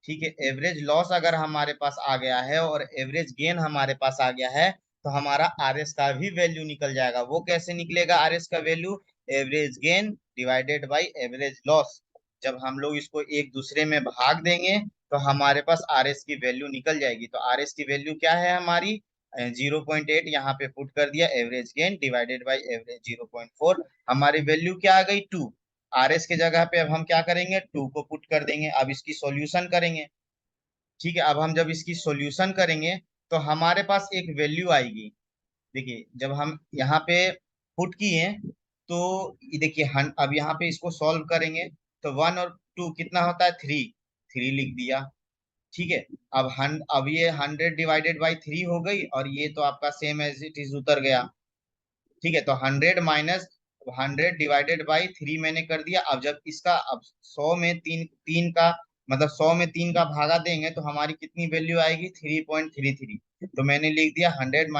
ठीक है, एवरेज लॉस अगर हमारे पास आ गया है और एवरेज गेन हमारे पास आ गया है, तो हमारा आरएस का भी वैल्यू निकल जाएगा। वो कैसे निकलेगा आरएस का value, average gain divided by average loss. जब हम लोग इसको एक दूसरे में भाग देंगे तो हमारे पास आरएस की वैल्यू निकल जाएगी। तो आरएस की वैल्यू क्या है हमारी, 0.8 यहाँ पे पुट कर दिया, average gain divided by average 0.4, हमारी वैल्यू क्या आ गई 2। आरएस के जगह पे अब हम क्या करेंगे, 2 को पुट कर देंगे, अब इसकी सॉल्यूशन करेंगे। ठीक है, अब हम जब इसकी सॉल्यूशन करेंगे तो हमारे पास एक वैल्यू आएगी। देखिए, जब हम यहाँ पे पुट किए तो ये देखिए, अब यहाँ पे इसको सॉल्व करेंगे तो 1 और 2 कितना होता है, 3, 3 लिख दिया। ठीक है, अब ये 100 डिवाइडेड बाई 3 हो गई, और ये तो आपका सेम एज इट इज उतर गया। ठीक है, तो 100 - 100 डिवाइडेड बाई 3 मैंने कर दिया। अब जब इसका, अब 100 में तीन तीन का मतलब 100 में 3 का भागा देंगे तो हमारी कितनी वैल्यू आएगी, 3.33। तो मैंने लिख दिया 100 -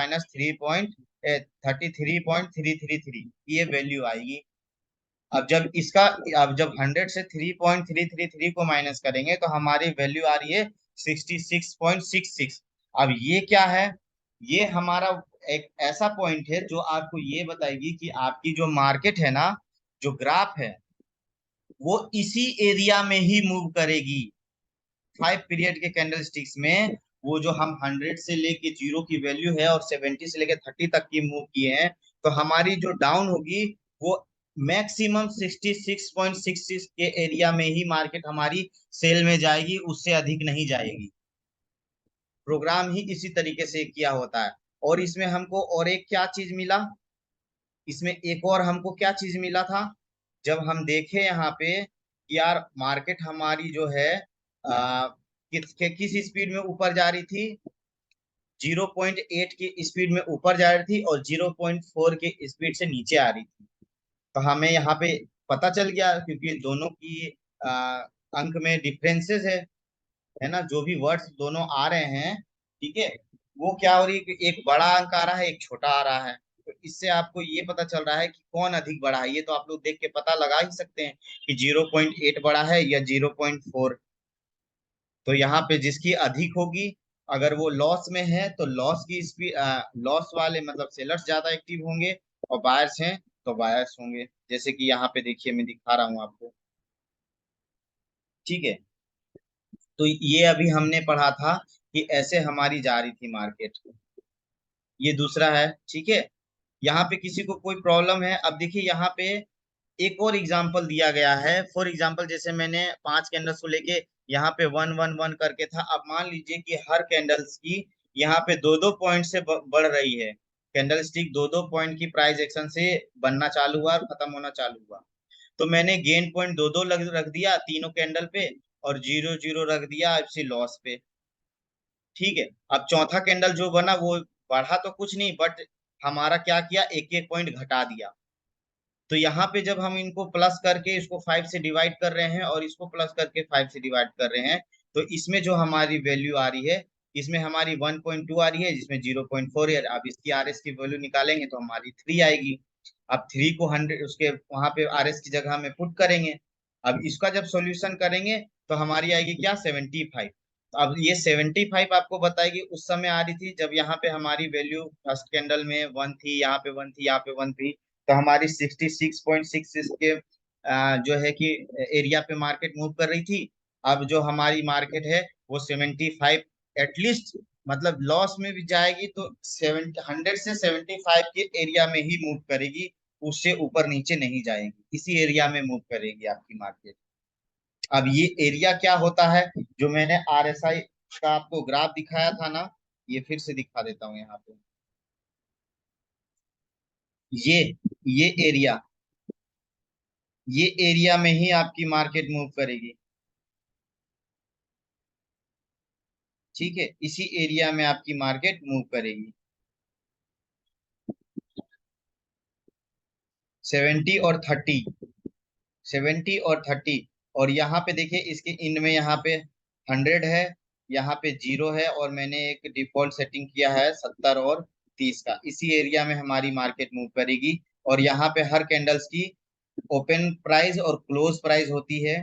33.333, ये वैल्यू आएगी। अब जब 100 से 3.333 को माइनस करेंगे तो हमारी वैल्यू आ रही है 66.66। अब ये क्या है, ये हमारा एक ऐसा पॉइंट है जो आपको ये बताएगी कि आपकी जो मार्केट है ना, जो ग्राफ है, वो इसी एरिया में ही मूव करेगी। 5 पीरियड के कैंडल स्टिक्स में वो जो हम 100 से लेके 0 की वैल्यू है और 70 से लेके 30 तक की मूव किए हैं, तो हमारी जो डाउन होगी वो मैक्सिमम 66.66 के एरिया में ही मार्केट हमारी सेल में जाएगी, उससे अधिक नहीं जाएगी। प्रोग्राम ही इसी तरीके से किया होता है। और इसमें हमको और एक क्या चीज मिला, इसमें एक और हमको क्या चीज मिला था, जब हम देखे यहाँ पे कि यार मार्केट हमारी जो है किस स्पीड में ऊपर जा रही थी, 0.8 की स्पीड में ऊपर जा रही थी और 0.4 की स्पीड से नीचे आ रही थी। तो हमें यहाँ पे पता चल गया, क्योंकि दोनों की आ, अंक में डिफरेंसेस है ना, जो भी वर्ड्स दोनों आ रहे हैं, ठीक है, वो क्या हो रही है कि एक बड़ा अंक आ रहा है, एक छोटा आ रहा है। तो इससे आपको ये पता चल रहा है कि कौन अधिक बड़ा है। ये तो आप लोग देख के पता लगा ही सकते हैं कि 0.8 बड़ा है या 0.4। तो यहाँ पे जिसकी अधिक होगी, अगर वो लॉस में है तो लॉस की स्पीड, लॉस वाले मतलब सेलर्स ज्यादा एक्टिव होंगे, और बायर्स हैं तो बायर्स होंगे। जैसे कि यहाँ पे देखिए, मैं दिखा रहा हूँ आपको, ठीक है। तो ये अभी हमने पढ़ा था कि ऐसे हमारी जा रही थी मार्केट। ये दूसरा है, ठीक है। यहाँ पे किसी को कोई प्रॉब्लम है? अब देखिए यहाँ पे एक और एग्जाम्पल दिया गया है। फॉर एग्जाम्पल, जैसे मैंने 5 कैंडल्स को लेके यहाँ पे 1 1 1 करके था। अब मान लीजिए कि हर कैंडल्स की यहाँ पे 2 2 पॉइंट से बढ़ रही है। कैंडल स्टिक 2 2 पॉइंट की प्राइस एक्शन से बनना चालू हुआ और खत्म होना चालू हुआ। तो मैंने गेन पॉइंट 2 2 रख दिया तीनों कैंडल पे, और 0 0 रख दिया आपसी लॉस पे, ठीक है। अब चौथा कैंडल जो बना वो बढ़ा तो कुछ नहीं, बट हमारा क्या किया, एक एक पॉइंट घटा दिया। तो यहाँ पे जब हम इनको प्लस करके इसको 5 से डिवाइड कर रहे हैं और इसको प्लस करके 5 से डिवाइड कर रहे हैं, तो इसमें जो हमारी वैल्यू आ रही है, इसमें हमारी 1.2 आ रही है, जिसमें 0.4 है। अब इसकी आरएस की वैल्यू निकालेंगे तो हमारी 3 आएगी। अब 3 को 100 उसके वहां पे आरएस की जगह में पुट करेंगे। अब इसका जब सॉल्यूशन करेंगे तो हमारी आएगी क्या, 75। अब ये 75 आपको बताएगी उस समय आ रही थी जब यहाँ पे हमारी वैल्यू फर्स्ट कैंडल में 1 थी, यहाँ पे 1 थी, यहाँ पे 1 थी। तो हमारी 66.66 के जो है कि एरिया पे मार्केट मूव कर रही थी। अब जो हमारी मार्केट है वो 75 एटलीस्ट, मतलब लॉस में भी जाएगी तो 100 से 75 के एरिया में ही मूव करेगी, उससे ऊपर नीचे नहीं जाएगी, इसी एरिया में मूव करेगी आपकी मार्केट। अब ये एरिया क्या होता है, जो मैंने आरएसआई का आपको ग्राफ दिखाया था ना, ये फिर से दिखा देता हूँ यहाँ पे। ये ये एरिया, ये एरिया में ही आपकी मार्केट मूव करेगी, ठीक है। इसी एरिया में आपकी मार्केट मूव करेगी, 70 और 30, 70 और 30। और यहाँ पे देखिए इसके इन में यहाँ पे 100 है, यहाँ पे 0 है, और मैंने एक डिफॉल्ट सेटिंग किया है 70 और 30 का। इसी एरिया में हमारी मार्केट मूव करेगी। और यहाँ पे हर कैंडल्स की ओपन प्राइस और क्लोज प्राइस होती है।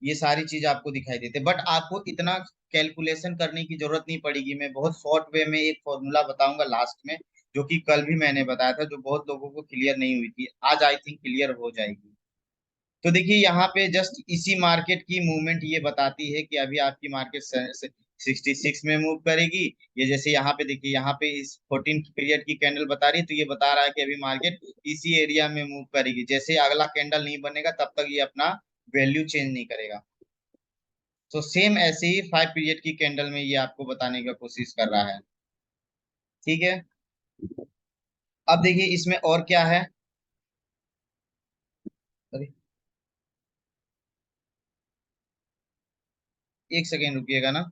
ये सारी चीज आपको दिखाई देते, बट आपको इतना कैलकुलेशन करने की जरूरत नहीं पड़ेगी। मैं बहुत शॉर्ट वे में एक फॉर्मूला बताऊंगा लास्ट में, जो कि कल भी मैंने बताया था, जो बहुत लोगों को क्लियर नहीं हुई थी। आज आई थिंक क्लियर हो जाएगी। तो देखिए यहाँ पे जस्ट इसी मार्केट की मूवमेंट ये बताती है कि अभी आपकी मार्केट 66 में मूव करेगी। ये जैसे यहाँ पे देखिए, यहाँ पे इस 14 पीरियड की कैंडल बता रही है, तो ये बता रहा है कि अभी मार्केट इसी एरिया में मूव करेगी। जैसे अगला कैंडल नहीं बनेगा तब तक ये अपना वैल्यू चेंज नहीं करेगा। तो सेम ऐसे ही 5 पीरियड की कैंडल में ये आपको बताने का कोशिश कर रहा है, ठीक है। अब देखिए इसमें और क्या है। अरे, एक सेकेंड रुकिएगा ना।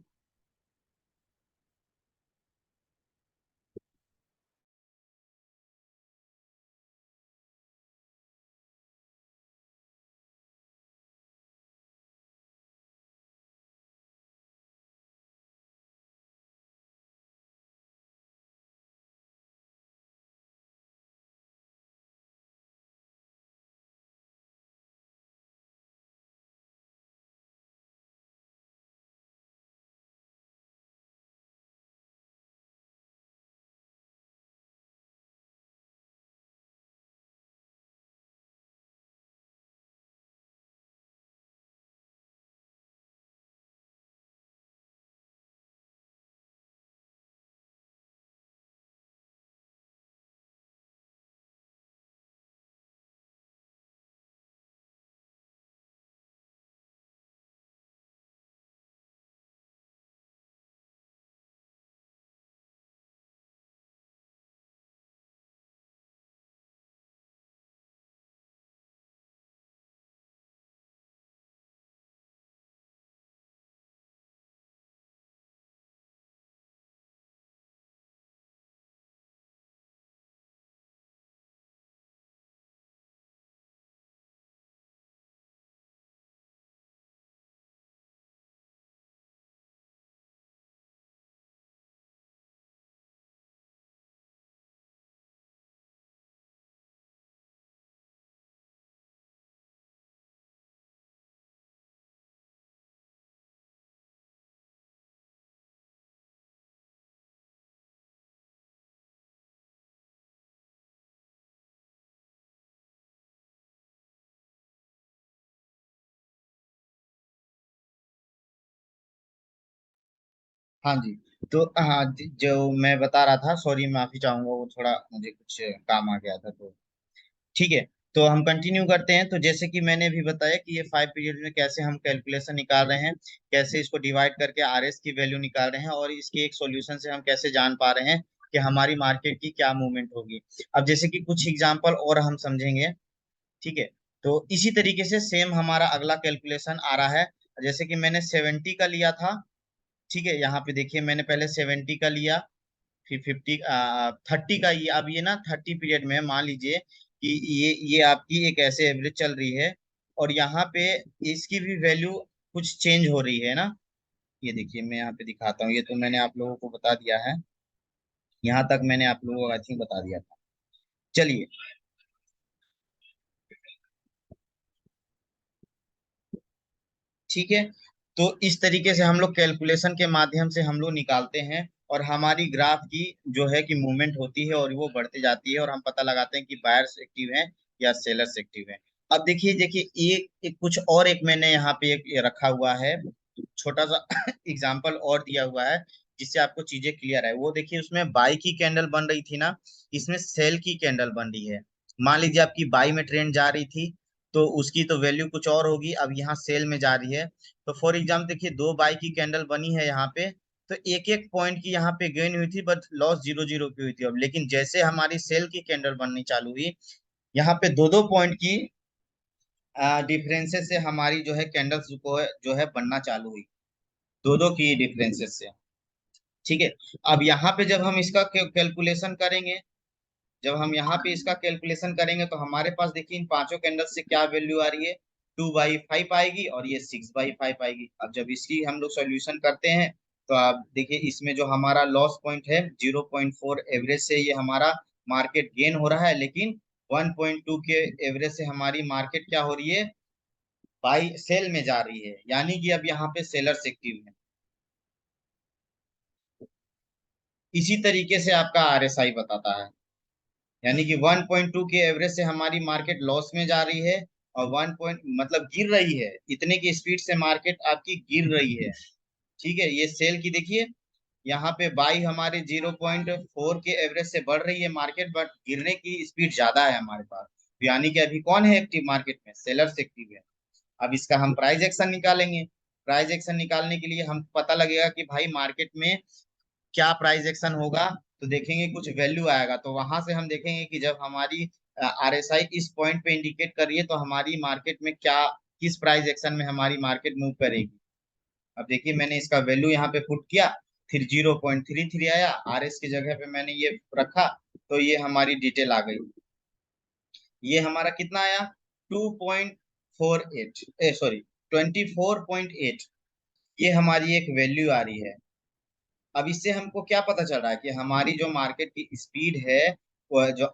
हाँ जी। तो हाँ जो मैं बता रहा था, सॉरी माफी चाहूंगा, वो थोड़ा मुझे कुछ काम आ गया था, तो ठीक है। तो हम कंटिन्यू करते हैं। तो जैसे कि मैंने भी बताया कि ये 5 पीरियड में कैसे हम कैलकुलेशन निकाल रहे हैं, कैसे इसको डिवाइड करके आरएस की वैल्यू निकाल रहे हैं, और इसके एक सॉल्यूशन से हम कैसे जान पा रहे हैं कि हमारी मार्केट की क्या मूवमेंट होगी। अब जैसे कि कुछ एग्जांपल और हम समझेंगे, ठीक है। तो इसी तरीके से सेम हमारा अगला कैलकुलेशन आ रहा है। जैसे कि मैंने 70 का लिया था, ठीक है। यहाँ पे देखिए मैंने पहले 70 का लिया, फिर 30 का। ये अब ये ना 30 पीरियड में मान लीजिए कि ये आपकी एक ऐसे एवरेज चल रही है, और यहाँ पे इसकी भी वैल्यू कुछ चेंज हो रही है ना। ये देखिए मैं यहाँ पे दिखाता हूँ, ये तो मैंने आप लोगों को बता दिया है, यहाँ तक मैंने आप लोगों को आई थिंक बता दिया था। चलिए, ठीक है। तो इस तरीके से हम लोग कैलकुलेशन के माध्यम से हम लोग निकालते हैं, और हमारी ग्राफ की जो है कि मूवमेंट होती है और वो बढ़ते जाती है, और हम पता लगाते हैं कि बायर्स एक्टिव हैं या सेलर्स एक्टिव हैं। अब देखिए देखिए एक कुछ और एक मैंने यहाँ पे एक ये रखा हुआ है, छोटा सा एग्जाम्पल और दिया हुआ है, जिससे आपको चीजें क्लियर है। वो देखिए उसमें बाई की कैंडल बन रही थी ना, इसमें सेल की कैंडल बन रही है। मान लीजिए आपकी बाई में ट्रेंड जा रही थी, तो उसकी तो वैल्यू कुछ और होगी, अब यहाँ सेल में जा रही है। तो फॉर एग्जाम्पल देखिए दो बाई की कैंडल बनी है यहाँ पे, तो एक एक पॉइंट की यहाँ पे गेन हुई थी, बट लॉस जीरो जीरो की हुई थी। अब लेकिन जैसे हमारी सेल की कैंडल बननी चालू हुई, यहाँ पे दो दो पॉइंट की डिफरेंसेस से हमारी जो है कैंडल्स को है जो है बनना चालू हुई, दो दो की डिफरेंसेस से, ठीक है। अब यहाँ पे जब हम इसका कैलकुलेशन करेंगे, जब हम यहाँ पे इसका कैलकुलेशन करेंगे, तो हमारे पास देखिए इन पांचों कैंडल से क्या वैल्यू आ रही है, 2/5 आएगी, और ये 6/5 आएगी। अब जब इसकी हम लोग सॉल्यूशन करते हैं, तो आप देखिए इसमें जो हमारा लॉस पॉइंट है 0.4 एवरेज से ये हमारा मार्केट गेन हो रहा है, लेकिन 1.2 के एवरेज से हमारी मार्केट क्या हो रही है, बाई सेल में जा रही है, यानी कि अब यहाँ पे सेलर्स एक्टिव है। इसी तरीके से आपका आरएसआई बताता है, यानी कि 1.2 के एवरेज से हमारी मार्केट लॉस में जा रही है, और 1 पॉइंट मतलब गिर रही है, इतने की स्पीड से मार्केट आपकी गिर रही है, ठीक है। ये सेल की देखिए, यहाँ पे बाई हमारे 0.4 के एवरेज से बढ़ रही है मार्केट, बट गिरने की स्पीड ज्यादा है हमारे पास। यानी कि अभी कौन है एक्टिव मार्केट में, सेलर्स एक्टिव है। अब इसका हम प्राइस एक्शन निकालेंगे। प्राइस एक्शन निकालने के लिए हम पता लगेगा कि भाई मार्केट में क्या प्राइस एक्शन होगा, तो देखेंगे कुछ वैल्यू आएगा, तो वहां से हम देखेंगे कि जब हमारी आरएसआई इस पॉइंट पे इंडिकेट कर रही है, तो हमारी मार्केट में क्या, किस प्राइस एक्शन में हमारी मार्केट मूव करेगी। अब देखिए मैंने इसका वैल्यू यहाँ पे पुट किया, फिर 0.33 आया, आरएस की जगह पे मैंने ये रखा, तो ये हमारी डिटेल आ गई। ये हमारा कितना आया, 2.48, सॉरी 24.8, ये हमारी एक वैल्यू आ रही है। अब इससे हमको क्या पता चल रहा है कि हमारी जो मार्केट की स्पीड है, वो जो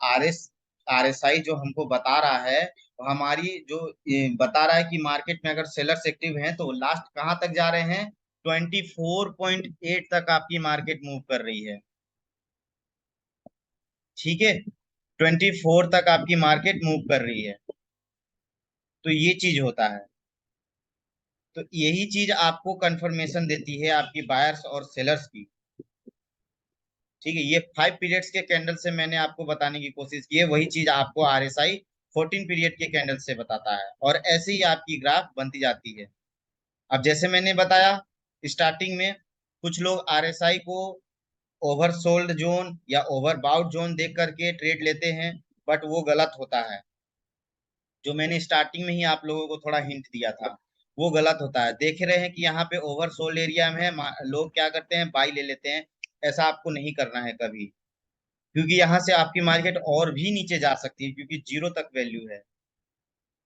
आरएसआई जो हमको बता रहा है, वो हमारी जो बता रहा है कि मार्केट में अगर सेलर्स एक्टिव हैं तो लास्ट कहाँ तक जा रहे हैं, 24.8 तक आपकी मार्केट मूव कर रही है, ठीक है। 24 तक आपकी मार्केट मूव कर रही है, तो ये चीज होता है। तो यही चीज आपको कंफर्मेशन देती है आपकी बायर्स और सेलर्स की, ठीक है। ये 5 पीरियड्स के कैंडल से मैंने आपको बताने की कोशिश की है, वही चीज आपको आरएसआई 14 पीरियड के कैंडल से बताता है, और ऐसे ही आपकी ग्राफ बनती जाती है। अब जैसे मैंने बताया स्टार्टिंग में, कुछ लोग आरएसआई को ओवरसोल्ड जोन या ओवरबाउट जोन देख करके ट्रेड लेते हैं, बट वो गलत होता है। जो मैंने स्टार्टिंग में ही आप लोगों को थोड़ा हिंट दिया था, वो गलत होता है। देख रहे हैं कि यहाँ पे ओवरसोल्ड एरिया में है, लोग क्या करते हैं, बाई ले लेते हैं। ऐसा आपको नहीं करना है कभी, क्योंकि यहाँ से आपकी मार्केट और भी नीचे जा सकती है, क्योंकि जीरो तक वैल्यू है,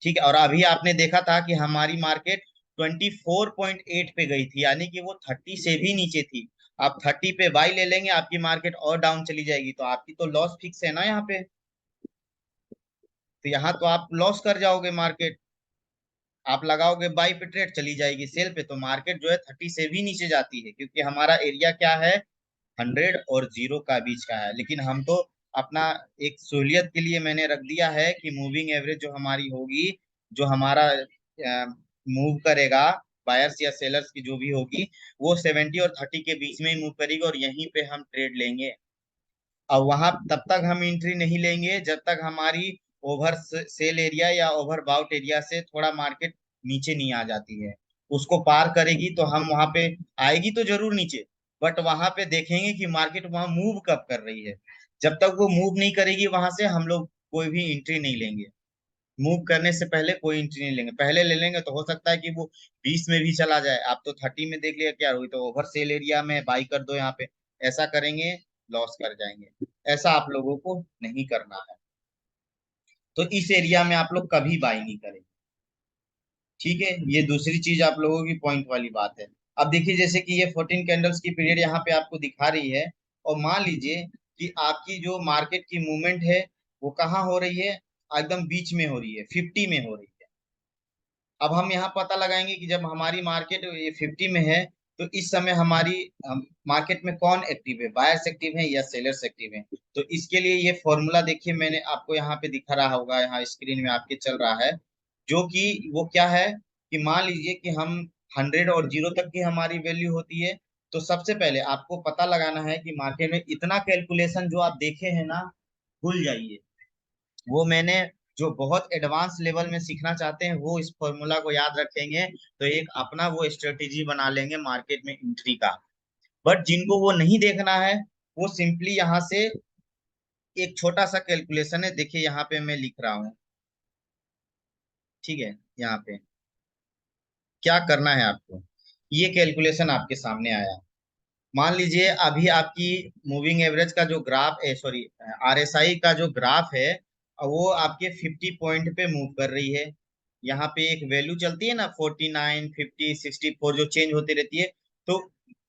ठीक है। और अभी आपने देखा था कि हमारी मार्केट 24.8 पे गई थी, यानी कि वो 30 से भी नीचे थी। आप 30 पे बाई ले लेंगे, आपकी मार्केट और डाउन चली जाएगी, तो आपकी तो लॉस फिक्स है ना यहाँ पे, तो यहाँ तो आप लॉस कर जाओगे मार्केट। आप लगाओगे बाई पे, ट्रेड चली जाएगी सेल पे, तो मार्केट जो है 30 से भी नीचे जाती है, क्योंकि हमारा एरिया क्या है, 100 और 0 का बीच का है। लेकिन हम तो अपना एक सहूलियत के लिए मैंने रख दिया है कि मूविंग एवरेज जो हमारी होगी, जो हमारा मूव करेगा, बायर्स या सेलर्स की जो भी होगी, वो 70 और 30 के बीच में ही मूव करेगी और यहीं पे हम ट्रेड लेंगे। और वहां तब तक हम एंट्री नहीं लेंगे जब तक हमारी ओवर सेल एरिया या ओवर बाउट एरिया से थोड़ा मार्केट नीचे नहीं आ जाती है। उसको पार करेगी तो हम वहां पे, आएगी तो जरूर नीचे, बट वहां पे देखेंगे कि मार्केट वहां मूव कब कर रही है। जब तक वो मूव नहीं करेगी वहां से हम लोग कोई भी एंट्री नहीं लेंगे। मूव करने से पहले कोई एंट्री नहीं लेंगे। पहले ले लेंगे तो हो सकता है कि वो 20 में भी चला जाए। आप तो 30 में देख लिया क्या हुई, तो ओवर सेल एरिया में बाई कर दो यहाँ पे। ऐसा करेंगे, लॉस कर जाएंगे। ऐसा आप लोगों को नहीं करना है। तो इस एरिया में आप लोग कभी बाई नहीं करेंगे। ठीक है, ये दूसरी चीज आप लोगों की पॉइंट वाली बात है। अब देखिए, जैसे कि ये 14 कैंडल्स की पीरियड यहाँ पे आपको दिखा रही है, और मान लीजिए कि आपकी जो मार्केट की मूवमेंट है वो कहाँ हो रही है, एकदम बीच में हो रही है, 50 में हो रही है। अब हम यहाँ पता लगाएंगे कि जब हमारी मार्केट ये 50 में है, तो इस समय हमारी मार्केट में कौन एक्टिव है, बायर्स एक्टिव है या सेलर्स एक्टिव है। तो इसके लिए ये फॉर्मूला देखिए, मैंने आपको यहाँ पे दिखा रहा होगा, यहाँ स्क्रीन में आपके चल रहा है, जो कि वो क्या है कि मान लीजिए कि हम 100 और 0 तक की हमारी वैल्यू होती है। तो सबसे पहले आपको पता लगाना है कि मार्केट में इतना कैलकुलेशन जो आप देखे हैं ना, भूल जाइए। वो मैंने, जो बहुत एडवांस लेवल में सीखना चाहते हैं वो इस फॉर्मूला को याद रखेंगे, तो एक अपना वो स्ट्रेटेजी बना लेंगे मार्केट में एंट्री का। बट जिनको वो नहीं देखना है, वो सिंपली यहाँ से एक छोटा सा कैलकुलेशन है, देखिए यहाँ पे मैं लिख रहा हूँ। ठीक है, यहाँ पे क्या करना है आपको, ये कैलकुलेशन आपके सामने आया। मान लीजिए अभी आपकी मूविंग एवरेज का जो ग्राफ है, सॉरी, आरएसआई का जो ग्राफ है, वो आपके 50 पॉइंट पे मूव कर रही है। यहाँ पे एक वैल्यू चलती है ना, 49, 50, 64, जो चेंज होती रहती है। तो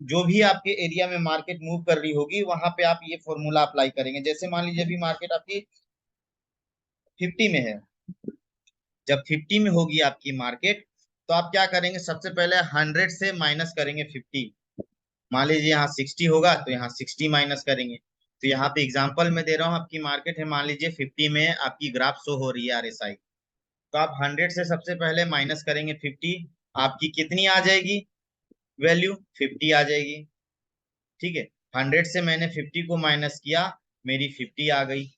जो भी आपके एरिया में मार्केट मूव कर रही होगी, वहां पे आप ये फॉर्मूला अप्लाई करेंगे। जैसे मान लीजिए अभी मार्केट आपकी 50 में है, जब 50 में होगी आपकी मार्केट, तो आप क्या करेंगे, सबसे पहले 100 से माइनस करेंगे 50। मान लीजिए यहाँ 60 होगा तो यहाँ 60 माइनस करेंगे। तो यहाँ पे एग्जांपल मैं दे रहा हूँ, आपकी मार्केट है मान लीजिए 50 में, आपकी ग्राफ शो हो रही है आरएसआई। तो आप 100 से सबसे पहले माइनस करेंगे 50, आपकी कितनी आ जाएगी वैल्यू, 50 आ जाएगी। ठीक है, 100 से मैंने 50 को माइनस किया, मेरी 50 आ गई।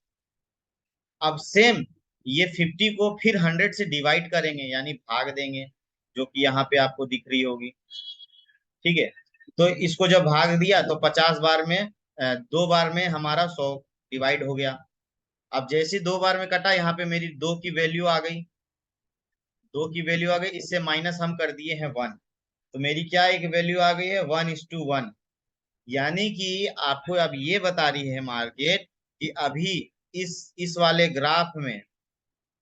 अब सेम ये 50 को फिर 100 से डिवाइड करेंगे, यानी भाग देंगे, जो कि यहाँ पे आपको दिख रही होगी। ठीक है, तो इसको जब भाग दिया तो 50 बार में, 2 बार में हमारा 100 डिवाइड हो गया। अब जैसे 2 बार में कटा, यहाँ पे मेरी 2 की वैल्यू आ गई, 2 की वैल्यू आ गई, इससे माइनस हम कर दिए हैं 1। तो मेरी क्या एक वैल्यू आ गई है, 1:1। यानी कि आपको अब ये बता रही है मार्केट कि अभी इस वाले ग्राफ में,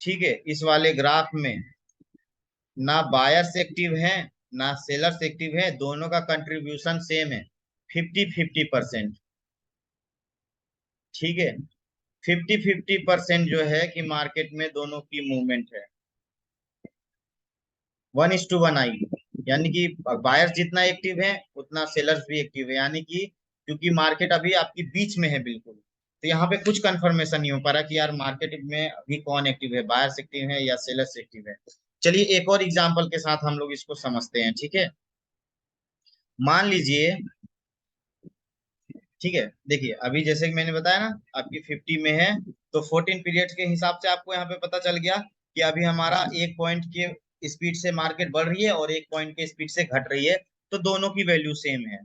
ठीक है, इस वाले ग्राफ में ना बायर्स एक्टिव हैं ना सेलर्स एक्टिव है, दोनों का कंट्रीब्यूशन सेम है, 50-50%। ठीक है, 50-50% जो है कि मार्केट में दोनों की मूवमेंट है, 1:1 आई। यानी कि बायर्स जितना एक्टिव है उतना सेलर्स भी एक्टिव है, यानी कि क्योंकि मार्केट अभी आपकी बीच में है बिल्कुल, तो यहाँ पे कुछ कंफर्मेशन नहीं हो पा रहा कि यार मार्केट में अभी कौन एक्टिव है, बायर्स एक्टिव है या सेलर्स एक्टिव है। चलिए एक और एग्जांपल के साथ हम लोग इसको समझते हैं। ठीक है, मान लीजिए, ठीक है, देखिए अभी जैसे कि मैंने बताया ना, आपकी 50 में है, तो 14 पीरियड्स के हिसाब से आपको यहाँ पे पता चल गया कि अभी हमारा 1 पॉइंट के स्पीड से मार्केट बढ़ रही है और 1 पॉइंट के स्पीड से घट रही है। तो दोनों की वैल्यू सेम है,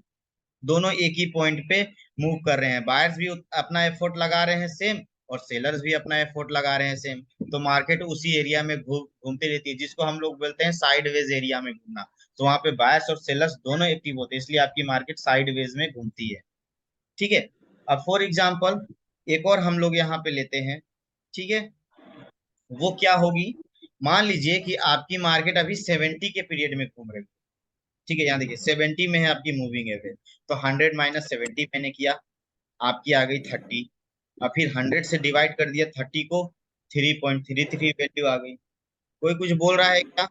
दोनों एक ही पॉइंट पे मूव कर रहे हैं। बायर्स भी अपना एफर्ट लगा रहे हैं सेम, और सेलर्स भी अपना एफर्ट लगा रहे हैं सेम। तो मार्केट उसी एरिया में घूमती रहती है, जिसको हम लोग बोलते हैं साइडवेज एरिया में घूमना। तो वहां पे बायर्स और सेलर्स दोनों एक्टिव होते हैं, इसलिए आपकी मार्केट साइडवेज में घूमती है। ठीक है, अब फॉर एग्जाम्पल एक और हम लोग यहाँ पे लेते हैं। ठीक है, वो क्या होगी, मान लीजिए कि आपकी मार्केट अभी 70 के पीरियड में घूम रही है। ठीक है, यहाँ देखिए 70 में है आपकी मूविंग एवरेज, तो 100 - 70 मैंने किया, आपकी आ गई 30। और फिर 100 से डिवाइड कर दिया 30 को, 3.33 वैल्यू आ गई। कोई कुछ बोल रहा है क्या,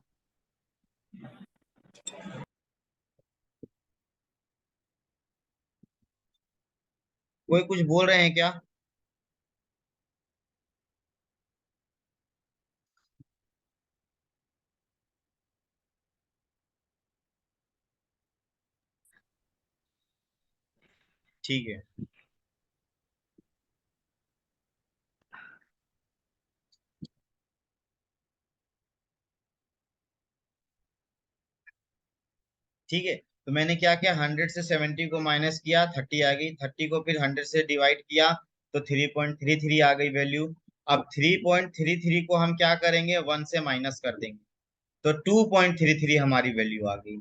कोई कुछ बोल रहे हैं क्या। ठीक है। ठीक है, तो मैंने क्या किया, 100 से 70 को माइनस किया, 30 आ गई। 30 को फिर 100 से डिवाइड किया तो 3.33 आ गई वैल्यू। अब 3.33 को हम क्या करेंगे, 1 से माइनस कर देंगे, तो 2.33 हमारी वैल्यू आ गई।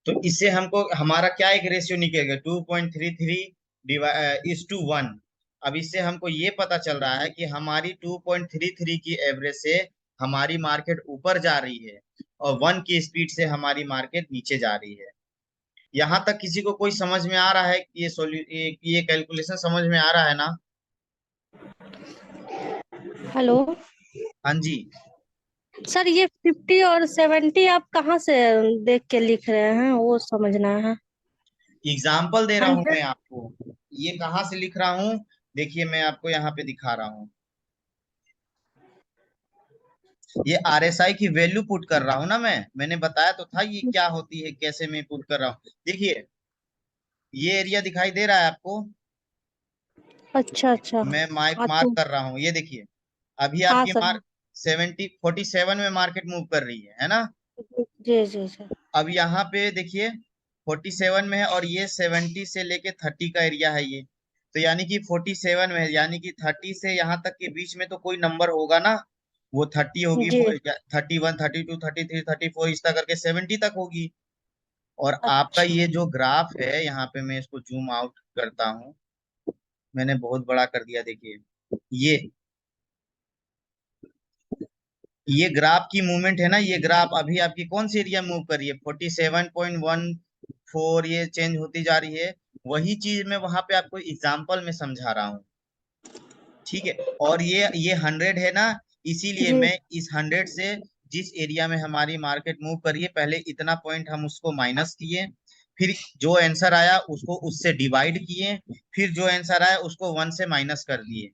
तो इससे हमको हमारा क्या एक रेशियो निकलेगा, 2.33 इज टू 1। अब इससे हमको ये पता चल रहा है कि हमारी 2.33 की एवरेज से हमारी मार्केट ऊपर जा रही है और 1 की स्पीड से हमारी मार्केट नीचे जा रही है। यहाँ तक किसी को कोई समझ में आ रहा है कि ये कैलकुलेशन समझ में आ रहा है ना? हेलो हाँ जी। सर, ये 50 और 70 आप कहाँ से देख के लिख रहे हैं, वो समझना है। एग्जाम्पल दे रहा हूं 100। मैं आपको, ये कहाँ से लिख रहा हूँ, देखिए मैं आपको यहाँ पे दिखा रहा हूँ। ये आरएसआई की वैल्यू पुट कर रहा हूँ ना, मैंने बताया तो था ये क्या होती है, कैसे मैं पुट कर रहा हूँ। देखिए ये एरिया दिखाई दे रहा है आपको, अच्छा अच्छा। मैं मार्क हाँ मार्क तो कर रहा हूँ, ये देखिए अभी हाँ आपकी सर। मार्क 47 में मार्केट मूव कर रही है ना। जी जी जी। अब यहाँ पे देखिए 47 में है और ये 70 से लेके 30 का एरिया है ये, तो यानी कि 47 में है, यानी कि 30 से यहाँ तक के बीच में तो कोई नंबर होगा ना, वो 30 होगी, जी 31, 32, 33, 34 इस तक करके 70 तक होगी। और आपका अच्छा। ये जो ग्राफ है, यहाँ पे मैं इसको जूम आउट करता हूँ, मैंने बहुत बड़ा कर दिया, देखिए ये ये ग्राफ की मूवमेंट है ना, ये ग्राफ अभी आपकी कौन सी एरिया मूव कर रही है, 47.14, ये चेंज होती जा रही है। वही चीज मैं वहां पे आपको एग्जाम्पल में समझा रहा हूँ। ठीक है, और ये 100 है ना, इसीलिए जी मैं इस 100 से जिस एरिया में हमारी मार्केट मूव करिए, पहले इतना पॉइंट हम उसको माइनस किए, फिर जो आंसर आया उसको उससे डिवाइड किए, फिर जो आंसर आया उसको 1 से माइनस कर दिए।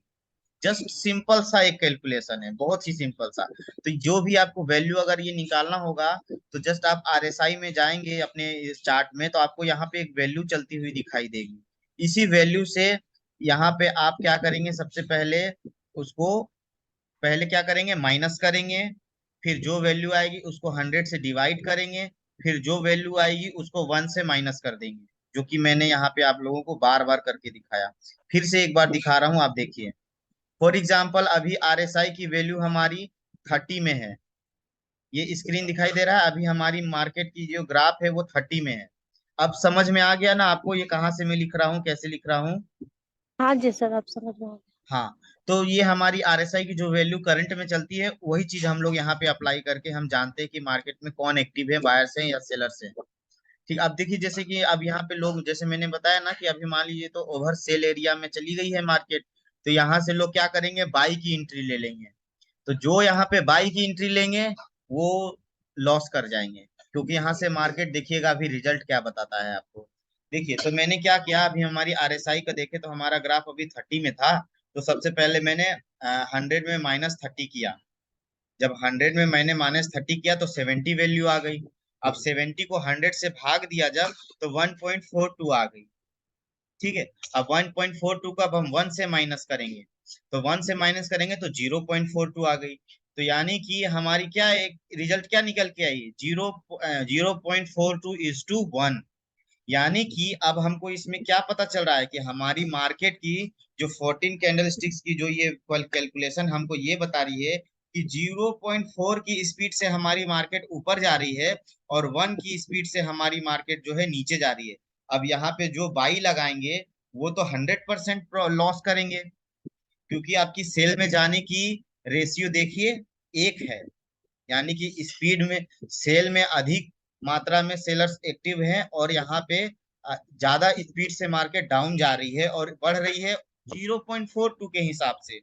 जस्ट सिंपल सा एक कैलकुलेशन है, बहुत ही सिंपल सा। तो जो भी आपको वैल्यू अगर ये निकालना होगा, तो जस्ट आप आरएसआई में जाएंगे अपने इस चार्ट में, तो आपको यहाँ पे एक वैल्यू चलती हुई दिखाई देगी। इसी वैल्यू से यहाँ पे आप क्या करेंगे, सबसे पहले उसको पहले क्या करेंगे, माइनस करेंगे, फिर जो वैल्यू आएगी उसको 100 से डिवाइड करेंगे, फिर जो वैल्यू आएगी उसको 1 से माइनस कर देंगे, जो कि मैंने यहाँ पे आप लोगों को बार बार करके दिखाया। फिर से एक बार दिखा रहा हूँ, आप देखिए। फॉर एग्जाम्पल अभी आरएसआई की वैल्यू हमारी 30 में है, ये स्क्रीन दिखाई दे रहा है, अभी हमारी मार्केट की जो ग्राफ है वो 30 में है। अब समझ में आ गया ना आपको ये कहाँ से मैं लिख रहा हूँ, कैसे लिख रहा हूँ? हाँ जी सर, आप समझ में आ गए। हाँ, तो ये हमारी आरएसआई की जो वैल्यू करंट में चलती है, वही चीज हम लोग यहाँ पे अप्लाई करके हम जानते हैं कि मार्केट में कौन एक्टिव है, बायर्स हैं या सेलर्स हैं। ठीक, अब देखिए जैसे कि अब यहाँ पे लोग, जैसे मैंने बताया ना कि अभी मान लीजिए तो ओवर सेल एरिया में चली गई है मार्केट, तो यहाँ से लोग क्या करेंगे, बाई की एंट्री ले लेंगे। तो जो यहाँ पे बाई की एंट्री लेंगे वो लॉस कर जाएंगे, क्योंकि यहाँ से मार्केट देखिएगा अभी रिजल्ट क्या बताता है आपको। देखिए तो मैंने क्या किया, अभी हमारी आरएसआई का देखे तो हमारा ग्राफ अभी 30 में था, तो सबसे पहले मैंने 100 में -30 किया। जब 100 में मैंने -30 किया तो 70 वैल्यू आ गई। अब 70 को 100 से भाग दिया जब, तो 1.42 आ गई। ठीक है, अब 1.42 का अब हम 1 से माइनस करेंगे, तो 1 से माइनस करेंगे तो 0.42 आ गई। तो यानी कि हमारी क्या एक रिजल्ट क्या निकल के आई, 0.42 इज टू 1। यानी कि अब हमको इसमें क्या पता चल रहा है कि हमारी मार्केट की जो 14 कैंडल स्टिक्स की जो ये कैलकुलेशन हमको ये बता रही है कि 0.4 की स्पीड से हमारी मार्केट ऊपर जा रही है और 1 की स्पीड से हमारी मार्केट जो है नीचे जा रही है। अब यहाँ पे जो बाई लगाएंगे वो तो 100% लॉस करेंगे, क्योंकि आपकी सेल में जाने की रेशियो देखिए 1 है, यानी कि स्पीड में सेल में अधिक मात्रा में सेलर्स एक्टिव हैं, और यहाँ पे ज्यादा स्पीड से मार्केट डाउन जा रही है और बढ़ रही है 0.42 के हिसाब से।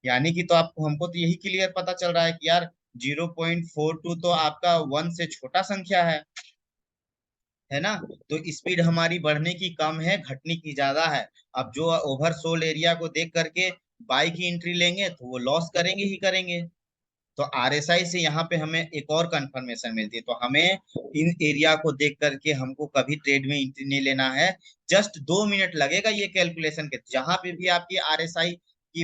यानी कि तो आपको हमको तो यही क्लियर पता चल रहा है कि यार 0.42 तो आपका 1 से छोटा संख्या है ना। तो स्पीड हमारी बढ़ने की कम है, घटने की ज्यादा है। अब जो ओवरसोल्ड एरिया को देख करके बाई की एंट्री लेंगे तो वो लॉस करेंगे ही करेंगे। तो आरएसआई से यहाँ पे हमें एक और कंफर्मेशन मिलती है। तो हमें इन एरिया को देख करके हमको कभी ट्रेड में एंट्री नहीं लेना है। जस्ट 2 मिनट लगेगा ये कैलकुलेशन के, जहां पे भी आपकी आरएसआई की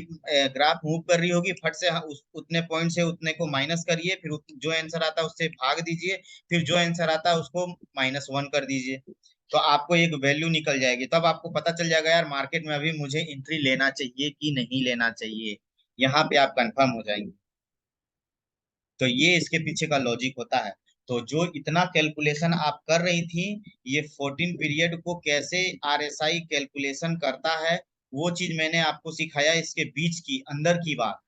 ग्राफ मूव कर रही होगी, फट से उतने पॉइंट से उतने को माइनस करिए, फिर जो आंसर आता है उससे भाग दीजिए, फिर जो आंसर आता है उसको -1 कर दीजिए, तो आपको एक वैल्यू निकल जाएगी। तब आपको पता चल जाएगा यार मार्केट में अभी मुझे एंट्री लेना चाहिए कि नहीं लेना चाहिए। यहाँ पे आप कंफर्म हो जाएंगे। तो ये इसके पीछे का लॉजिक होता है। तो जो इतना कैलकुलेशन आप कर रही थी, ये 14 पीरियड को कैसे आरएसआई कैलकुलेशन करता है, वो चीज मैंने आपको सिखाया, इसके बीच की अंदर की बात।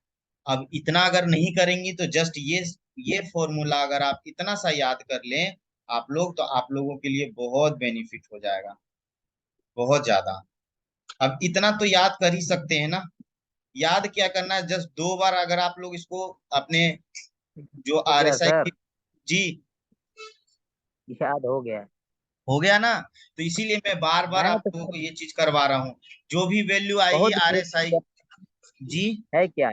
अब इतना अगर नहीं करेंगी तो जस्ट ये फॉर्मूला अगर आप इतना सा याद कर लें आप लोग, तो आप लोगों के लिए बहुत बेनिफिट हो जाएगा, बहुत ज्यादा। अब इतना तो याद कर ही सकते हैं ना। याद क्या करना है, जस्ट 2 बार अगर आप लोग इसको अपने जो हो गया आरएसआई की। सर, जी, याद हो गया। हो गया ना। तो इसीलिए मैं बार बार मैंने आप तो लोगों को सर ये चीज करवा रहा हूँ। जो भी वैल्यू आएगी बहुत देर आरएसआई। किया जी, है क्या।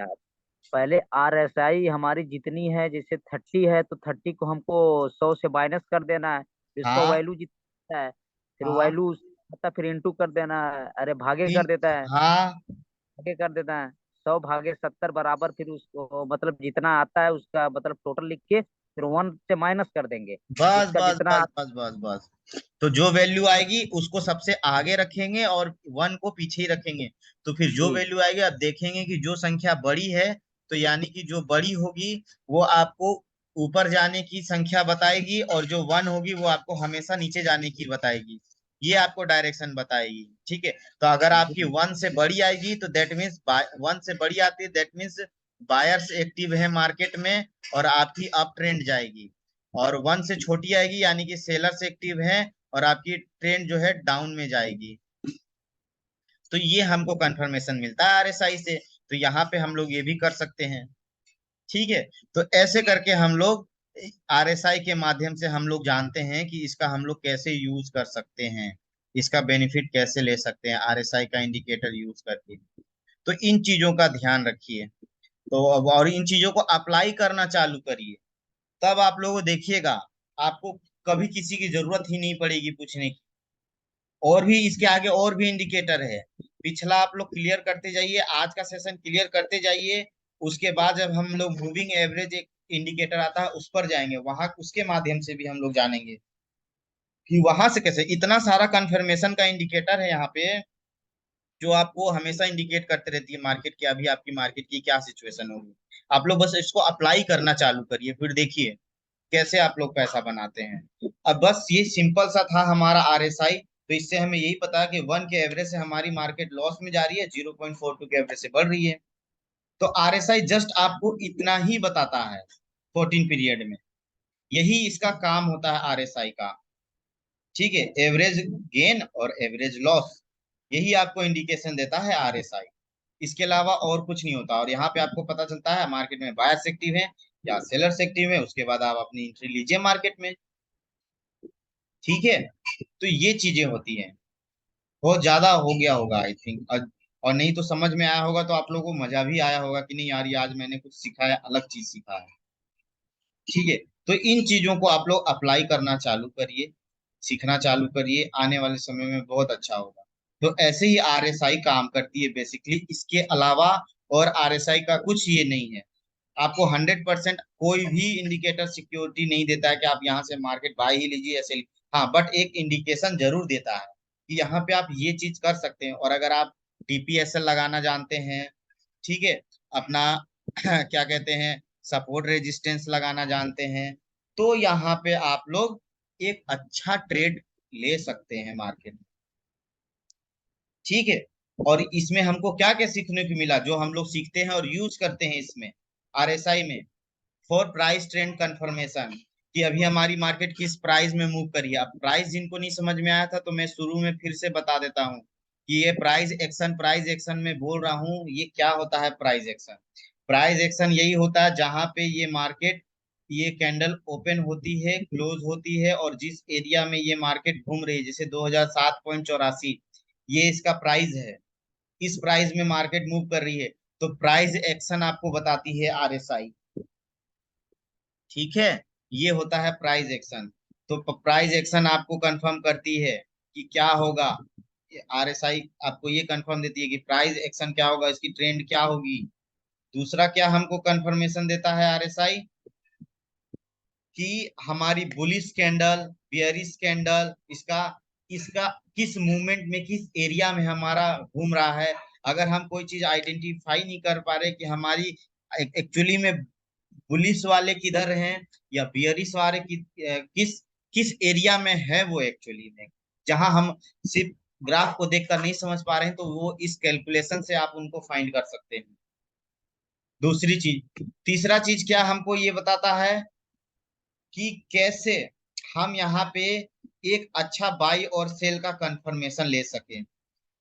पहले RSI हमारी जितनी है, जैसे 30 है तो 30 को हमको 100 से माइनस कर देना है, फिर उसका हाँ वैल्यू जितना है, फिर हाँ, वैल्यू आता फिर इंटू कर देना है, अरे भागे तीन, कर देता है, हाँ, भागे कर देता है। 100 भागे 70 बराबर, फिर उसको मतलब जितना आता है उसका मतलब टोटल लिख के फिर 1 से माइनस कर देंगे, बस उसका बस जितना बस बस बस बस। तो जो वैल्यू आएगी उसको सबसे आगे रखेंगे और 1 को पीछे ही रखेंगे। तो फिर जो जी वैल्यू आएगी आप देखेंगे कि जो संख्या बड़ी है, तो यानी कि जो बड़ी होगी वो आपको ऊपर जाने की संख्या बताएगी, और जो 1 होगी वो आपको हमेशा नीचे जाने की बताएगी। ये आपको डायरेक्शन बताएगी। ठीक है। तो अगर आपकी जी 1 से बड़ी आएगी तो दैट मीन्स 1 से बड़ी आती है, दैट मीन्स बायर्स एक्टिव है मार्केट में और आपकी अप ट्रेंड जाएगी। और 1 से छोटी आएगी यानी कि सेलर्स एक्टिव है और आपकी ट्रेंड जो है डाउन में जाएगी। तो ये हमको कंफर्मेशन मिलता है आरएसआई से। तो यहाँ पे हम लोग ये भी कर सकते हैं। ठीक है। तो ऐसे करके हम लोग आरएसआई के माध्यम से हम लोग जानते हैं कि इसका हम लोग कैसे यूज कर सकते हैं, इसका बेनिफिट कैसे ले सकते हैं आरएसआई का इंडिकेटर यूज करके। तो इन चीजों का ध्यान रखिए। तो अब और इन चीजों को अप्लाई करना चालू करिए, तब आप लोगों को देखिएगा आपको कभी किसी की जरूरत ही नहीं पड़ेगी पूछने की। और भी इसके आगे और भी इंडिकेटर है, पिछला आप लोग क्लियर करते जाइए, आज का सेशन क्लियर करते जाइए। उसके बाद जब हम लोग मूविंग एवरेज एक इंडिकेटर आता है उस पर जाएंगे, वहां उसके माध्यम से भी हम लोग जानेंगे कि वहां से कैसे इतना सारा कंफर्मेशन का इंडिकेटर है यहाँ पे, जो आपको हमेशा इंडिकेट करते रहती है मार्केट की, अभी आपकी मार्केट की क्या सिचुएशन होगी। आप लोग बस इसको अप्लाई करना चालू करिए, फिर देखिए कैसे आप लोग पैसा बनाते हैं। अब बस ये सिंपल सा था हमारा आरएसआई। तो इससे हमें यही पता है कि 1 के एवरेज से हमारी मार्केट लॉस में जा रही है, 0.42 के एवरेज से बढ़ रही है। तो आरएसआई जस्ट आपको इतना ही बताता है 14 पीरियड में, यही इसका काम होता है आरएसआई का। ठीक है, एवरेज गेन और एवरेज लॉस, यही आपको इंडिकेशन देता है आरएसआई। इसके अलावा और कुछ नहीं होता। और यहाँ पे आपको पता चलता है मार्केट में बायर्स एक्टिव है या सेलर्स एक्टिव है, उसके बाद आप अपनी एंट्री लीजिए मार्केट में। ठीक है। तो ये चीजें होती हैं। बहुत ज्यादा हो गया होगा आई थिंक, और नहीं तो समझ में आया होगा तो आप लोगों को मजा भी आया होगा कि नहीं यार ये आज मैंने कुछ सीखा है, अलग चीज सीखा है। ठीक है। तो इन चीजों को आप लोग अप्लाई करना चालू करिए, सीखना चालू करिए, आने वाले समय में बहुत अच्छा होगा। तो ऐसे ही आरएसआई काम करती है बेसिकली, इसके अलावा और आरएसआई का कुछ ये नहीं है। आपको 100% कोई भी इंडिकेटर सिक्योरिटी नहीं देता है कि आप यहाँ से मार्केट बाय ही लीजिए ऐसे। हाँ, बट एक इंडिकेशन जरूर देता है कि यहाँ पे आप ये चीज कर सकते हैं। और अगर आप डीपीएसएल लगाना जानते हैं, ठीक है, अपना क्या कहते हैं सपोर्ट रेजिस्टेंस लगाना जानते हैं, तो यहाँ पे आप लोग एक अच्छा ट्रेड ले सकते हैं मार्केट में। ठीक है। और इसमें हमको क्या क्या सीखने को मिला, जो हम लोग सीखते हैं और यूज करते हैं इसमें आरएसआई में, फॉर प्राइस ट्रेंड कंफर्मेशन, कि अभी हमारी मार्केट किस प्राइस में मूव करी है। अब प्राइस जिनको नहीं समझ में आया था तो मैं शुरू में फिर से बता देता हूँ कि ये प्राइस एक्शन में बोल रहा हूँ, ये क्या होता है प्राइस एक्शन। प्राइस एक्शन यही होता है जहां पे ये मार्केट, ये कैंडल ओपन होती है, क्लोज होती है, और जिस एरिया में ये मार्केट घूम रही है, जैसे 2007.84 ये इसका प्राइस है, इस प्राइस में मार्केट मूव कर रही है, तो प्राइस एक्शन आपको बताती है आरएसआई। ठीक है, ये होता है प्राइस एक्शन। तो प्राइस एक्शन आपको कंफर्म करती है कि क्या होगा। आरएसआई आपको ये कंफर्म देती है कि प्राइस एक्शन क्या होगा, इसकी ट्रेंड क्या होगी। दूसरा क्या हमको कंफर्मेशन देता है आरएसआई, कि हमारी बुलिश कैंडल, बियरिश कैंडल, इसका इसका किस मूवमेंट में, किस एरिया में हमारा घूम रहा है। अगर हम कोई चीज आइडेंटिफाई नहीं कर पा रहे कि हमारी एक्चुअली में बुलिश वाले किधर हैं या बियरिश वाले किस किस एरिया में है वो एक्चुअली में, जहां हम सिर्फ ग्राफ को देखकर नहीं समझ पा रहे हैं, तो वो इस कैलकुलेशन से आप उनको फाइंड कर सकते हैं। दूसरी चीज, तीसरा चीज क्या हमको ये बताता है कि कैसे हम यहाँ पे एक अच्छा बाई और सेल का कंफर्मेशन ले सके,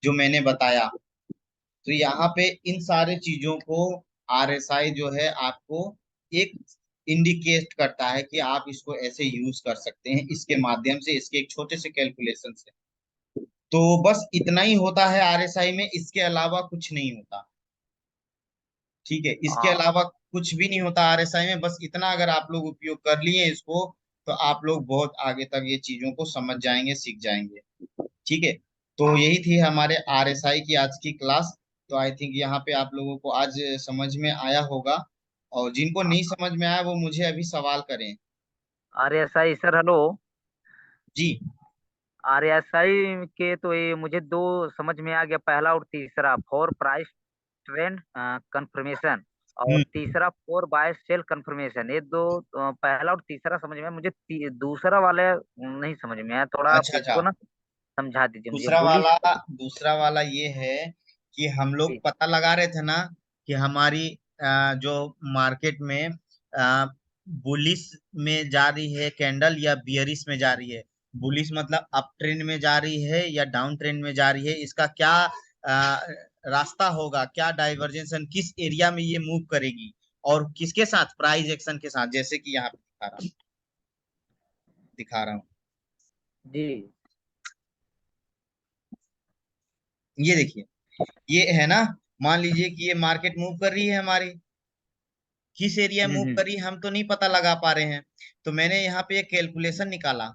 जो मैंने बताया। तो यहाँ पे इन सारे चीजों को आरएसआई जो है आपको एक इंडिकेट करता है कि आप इसको ऐसे यूज कर सकते हैं, इसके माध्यम से, इसके एक छोटे से कैलकुलेशन से। तो बस इतना ही होता है आरएसआई में, इसके अलावा कुछ नहीं होता। ठीक है, इसके हाँ। अलावा कुछ भी नहीं होता आरएसआई में। बस इतना अगर आप लोग उपयोग कर लिए इसको, तो आप लोग बहुत आगे तक ये चीजों को समझ जाएंगे, सीख जाएंगे। ठीक है, तो यही थी हमारे आरएसआई की आज की क्लास। तो आई थिंक यहाँ पे आप लोगों को आज समझ में आया होगा, और जिनको नहीं समझ में आया वो मुझे अभी सवाल करें। RSI sir, hello. जी। RSI के तो ये मुझे दो समझ में आ गया, पहला और तीसरा, फॉर प्राइस ट्रेंड कंफर्मेशन, और हम्म। तीसरा फॉर बाय सेल कंफर्मेशन। ये दो पहला और तीसरा समझ में आया। मुझे दूसरा वाले नहीं समझ में आया, थोड़ा आप अच्छा अच्छा। इसको ना समझा दीजिए मुझे, दूसरा वाला, बुलिश। दूसरा वाला ये है कि हम लोग जी पता लगा रहे थे ना कि हमारी जो मार्केट में बुलिश में जा रही है कैंडल या बियरिश में जा रही है। बुलिश मतलब अप ट्रेंड में जा रही है या डाउन ट्रेंड में जा रही है, इसका क्या रास्ता होगा, क्या डाइवर्जेंसन, किस एरिया में ये मूव करेगी, और किसके साथ, प्राइस एक्शन के साथ, जैसे कि यहाँ पे दिखा रहा हूँ। जी। ये देखिए, ये है ना, मान लीजिए कि ये मार्केट मूव कर रही है हमारी, किस एरिया मूव हम्म। कर रही है हम तो नहीं पता लगा पा रहे हैं। तो मैंने यहाँ पे एक कैलकुलेशन निकाला,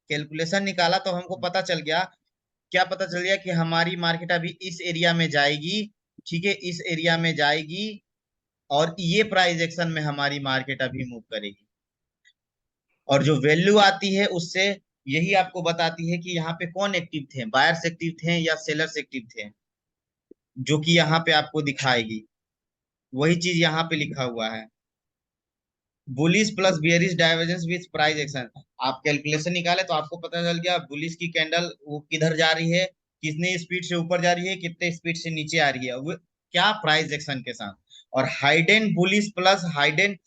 कैलकुलेशन निकाला तो हमको पता चल गया। क्या पता चल गया कि हमारी मार्केट अभी इस एरिया में जाएगी। ठीक है, इस एरिया में जाएगी, और ये प्राइस एक्शन में हमारी मार्केट अभी मूव करेगी। और जो वैल्यू आती है उससे यही आपको बताती है कि यहाँ पे कौन एक्टिव थे, बायर्स एक्टिव थे या सेलर्स एक्टिव थे, जो कि यहाँ पे आपको दिखाएगी। वही चीज यहाँ पे लिखा हुआ है, bullish plus bearish divergence with price action. आप कैलकुलेशन निकाले तो आपको पता चल गया बुलिश की कैंडल वो किधर जा रही है, कितने स्पीड से ऊपर जा रही है, कितने स्पीड से नीचे आ रही है, वो क्या प्राइस एक्शन के साथ। और hidden bullish plus hidden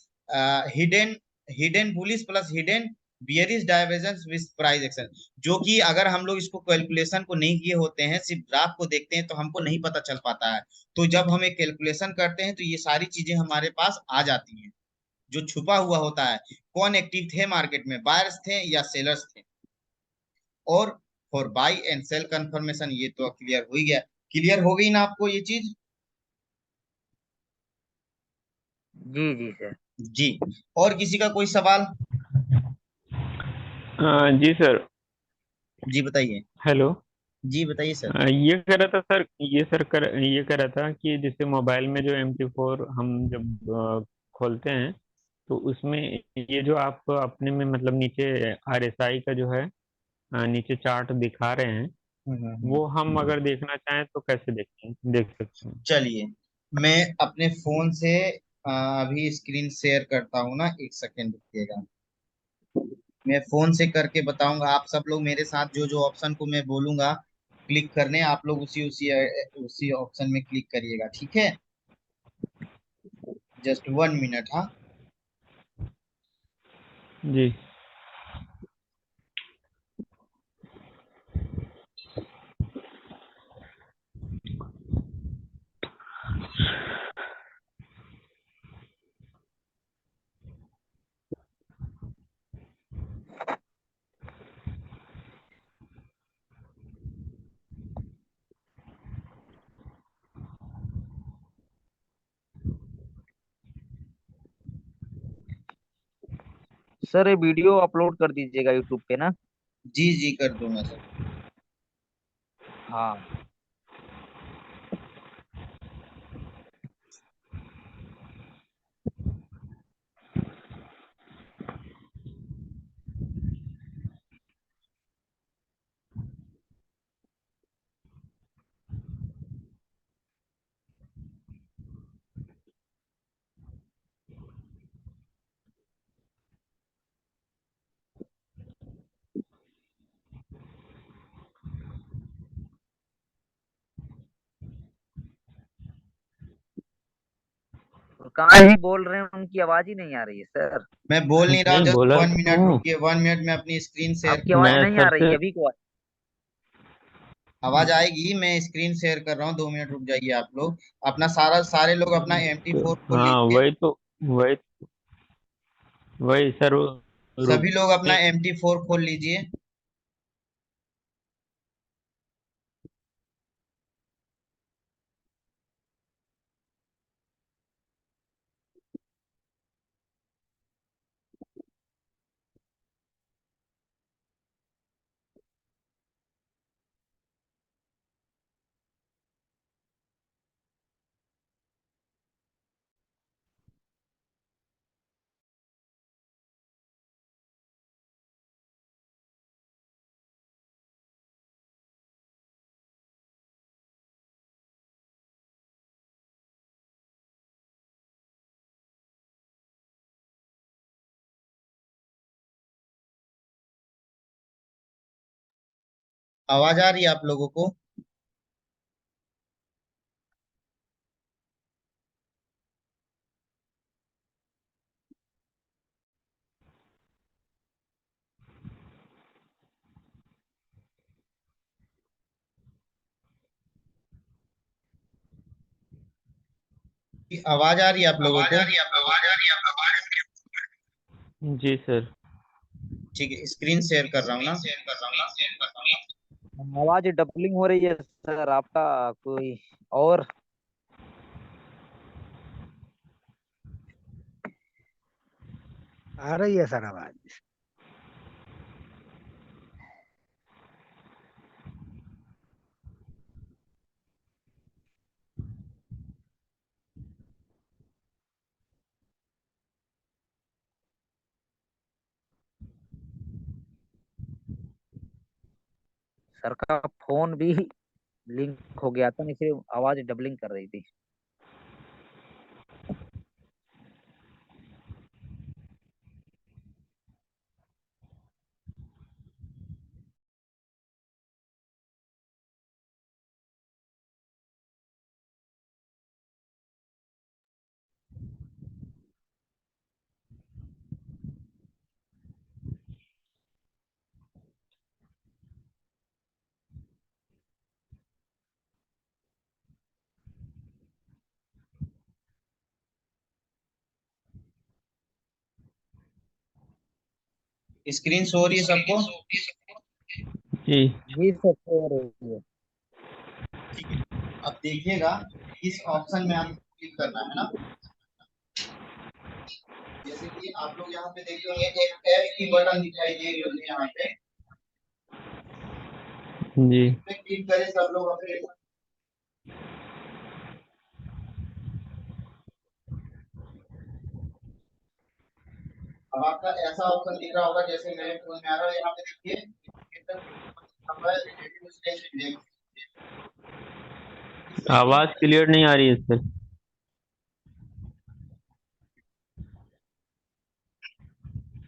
hidden hidden bullish plus hidden bearish divergence with price action, जो कि अगर हम लोग इसको कैलकुलेशन को नहीं किए होते हैं, सिर्फ ग्राफ को देखते हैं, तो हमको नहीं पता चल पाता है। तो जब हम एक कैलकुलेशन करते हैं तो ये सारी चीजें हमारे पास आ जाती हैं, जो छुपा हुआ होता है, कौन एक्टिव थे मार्केट में, बायर्स थे या सेलर्स थे। और for buy and sell confirmation, ये तो क्लियर हो ही गया। क्लियर हो गई ना आपको ये चीज? जी जी सर। जी। और किसी का कोई सवाल? जी सर। जी बताइए। हेलो। जी बताइए सर। ये कह रहा था सर, ये कह रहा था कि जैसे मोबाइल में जो MT4 हम जब खोलते हैं, तो उसमें ये जो आप अपने में मतलब नीचे RSI का जो है नीचे चार्ट दिखा रहे हैं, हम्म। वो हम अगर देखना चाहें तो कैसे देख सकते हैं? चलिए, मैं अपने फोन से अभी स्क्रीन शेयर करता हूँ ना, एक सेकेंड रुकिएगा। मैं फोन से करके बताऊंगा, आप सब लोग मेरे साथ जो जो ऑप्शन को मैं बोलूंगा क्लिक करने, आप लोग उसी उसी उसी ऑप्शन में क्लिक करिएगा, ठीक है? जस्ट 1 मिनट, हाँ। जी। सर ये वीडियो अपलोड कर दीजिएगा यूट्यूब पे ना। जी जी, कर दूंगा सर। हाँ। और कहाँ ही बोल रहे हैं, उनकी आवाज ही नहीं आ रही है सर। मैं बोल नहीं रहा, नहीं जस्ट बोला 1 मिनट हूँ। रुकिए, 1 मिनट में अपनी स्क्रीन शेयर आपकी कर रहा आवाज हूँ। मैं नहीं आ सर रही से है अभी को। आवाज आएगी, मैं स्क्रीन शेयर कर रहा हूँ, 2 मिनट रुक जाइए आप लोग। अपना सारे लोग अपना MT4 खोल हाँ लीजिए। वही सर रुक सभी लोग अपना MT4 खोल लीजिए। आवाज आ रही है आप लोगों को? आवाज आ रही है आप लोगों को? जी सर। ठीक है, स्क्रीन शेयर कर रहा हूँ ना। आवाज डबलिंग हो रही है सर आपका कोई। और आ रही है सर आवाज। सर का फोन भी लिंक हो गया था, इसलिए आवाज डबलिंग कर रही थी। स्क्रीन शो हो रही है सबको? जी जी सर हो रही है। ठीक है, अब देखिएगा, इस ऑप्शन में आपको क्लिक करना है ना। जैसे कि आप लोग यहाँ पे देखे होंगे, एक एफ की बटन दिखाई दे रही होगी यहाँ पे। जी इस पे क्लिक करें सब लोग अपने। अब आपका ऐसा ऑप्शन दिख रहा होगा जैसे मेरे फोन में आ रहा है, यहाँ पे देखिए। आवाज क्लियर नहीं आ रही है सर।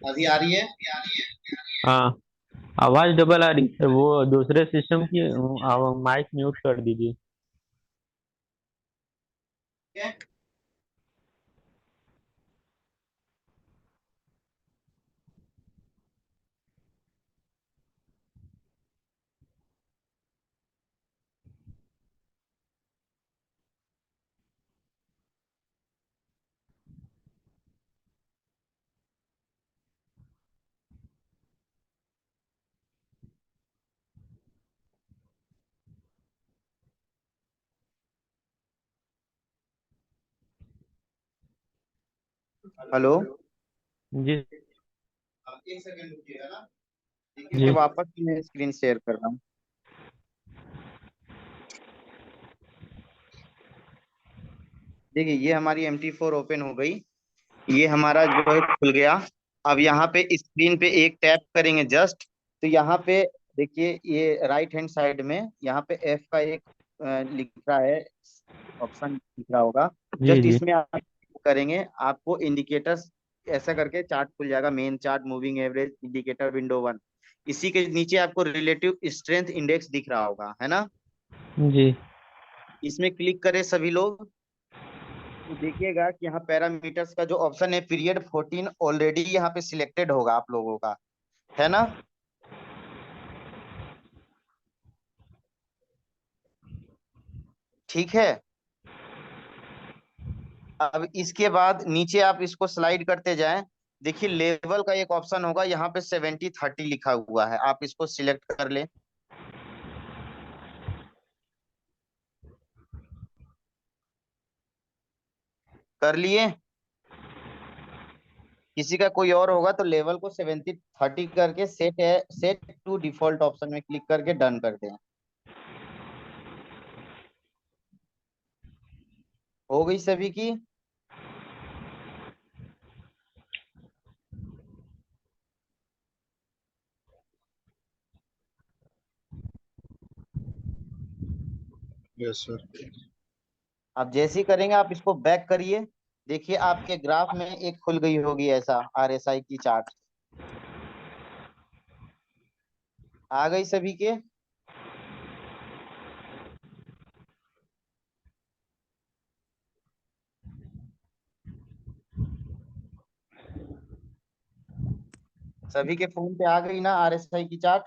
अभी आ रही है? हाँ, आवाज डबल आ रही है सर। वो दूसरे सिस्टम की माइक म्यूट कर दीजिए। ठीक है? हेलो। जी एक सेकंड रुकिएगा ना। देखिए जी मैं वापस स्क्रीन शेयर कर रहा हूँ। देखिए ये हमारी MT4 ओपन हो गई, ये हमारा जो है खुल गया। अब यहाँ पे स्क्रीन पे एक टैप करेंगे जस्ट, तो यहाँ पे देखिए ये राइट हैंड साइड में यहाँ पे F का एक लिख रहा है, ऑप्शन दिख रहा होगा। जी जस्ट जी इसमें आप करेंगे, आपको इंडिकेटर्स ऐसा करके चार्ट खुल जाएगा, main chart, moving average, indicator, window 1। इसी के नीचे आपको रिलेटिव स्ट्रेंथ इंडेक्स दिख रहा होगा, है ना। जी इसमें क्लिक करें सभी लोग, तो देखिएगा कि यहाँ पैरामीटर्स का जो ऑप्शन है पीरियड 14 ऑलरेडी यहाँ पे सिलेक्टेड होगा आप लोगों का, है ना। ठीक है। अब इसके बाद नीचे आप इसको स्लाइड करते जाएं, देखिए लेवल का एक ऑप्शन होगा, यहाँ पे 70-30 लिखा हुआ है, आप इसको सिलेक्ट कर लें। कर लिए। किसी का कोई और होगा तो लेवल को 70-30 करके सेट है, सेट टू डिफॉल्ट ऑप्शन में क्लिक करके डन कर दें। हो गई सभी की। Yes sir. आप जैसे ही करेंगे आप इसको बैक करिए, देखिए आपके ग्राफ में एक खुल गई होगी ऐसा RSI की चार्ट। आ गई सभी के। सभी के फोन पे आ गई ना RSI की चार्ट।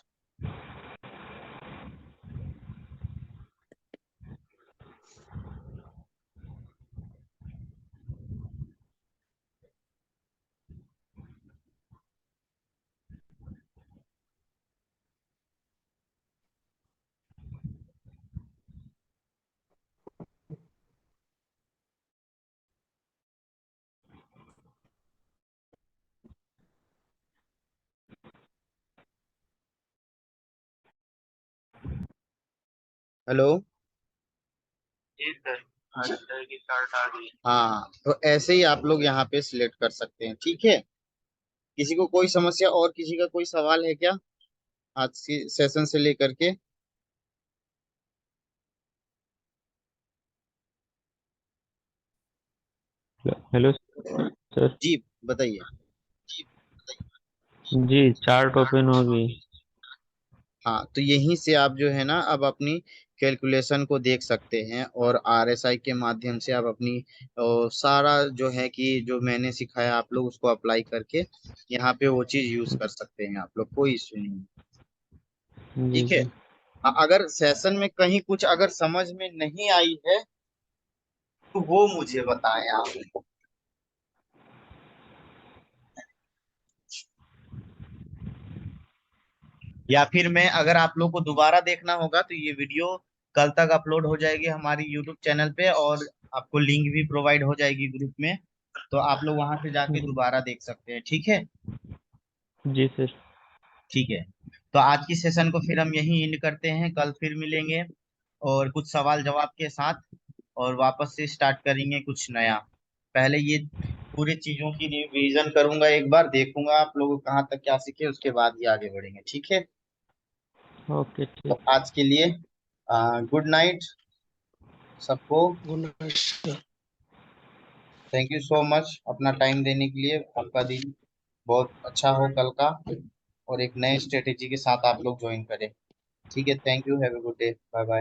हेलो। जी सर, RSI की चार्ट आ गई। हाँ तो ऐसे ही आप लोग यहाँ पे सिलेक्ट कर सकते हैं, ठीक है। किसी को कोई समस्या और किसी का कोई सवाल है क्या आज की सेशन से लेकर के। Hello sir. जी बताइए। जी चार्ट ओपन होगी। हाँ तो यहीं से आप जो है ना अब अपनी कैलकुलेशन को देख सकते हैं, और RSI के माध्यम से आप अपनी सारा जो है कि जो मैंने सिखाया आप लोग उसको अप्लाई करके यहाँ पे वो चीज यूज कर सकते हैं आप लोग, कोई इश्यू नहीं है। जी ठीक है। जी अगर सेशन में कहीं कुछ अगर समझ में नहीं आई है तो वो मुझे बताएं आप। या फिर मैं अगर आप लोग को दोबारा देखना होगा तो ये वीडियो कल तक अपलोड हो जाएगी हमारी यूट्यूब चैनल पे, और आपको लिंक भी प्रोवाइड हो जाएगी ग्रुप में, तो आप लोग वहां से जाके जी दोबारा देख सकते हैं, ठीक है। जी सर। ठीक है। तो आज की सेशन को फिर हम यहीं एंड करते हैं, कल फिर मिलेंगे और कुछ सवाल जवाब के साथ, और वापस से स्टार्ट करेंगे कुछ नया। पहले ये पूरी चीजों की रिवीजन करूंगा, एक बार देखूंगा आप लोग कहाँ तक क्या सीखे, उसके बाद ही आगे बढ़ेंगे, ठीक है। ओके तो ठीक। आज के लिए गुड नाइट सबको। Good night sir. Thank you so much अपना टाइम देने के लिए। आपका दिन बहुत अच्छा हो कल का, और एक नए स्ट्रेटेजी के साथ आप लोग ज्वाइन करें। ठीक है, thank you, have a good day, bye bye.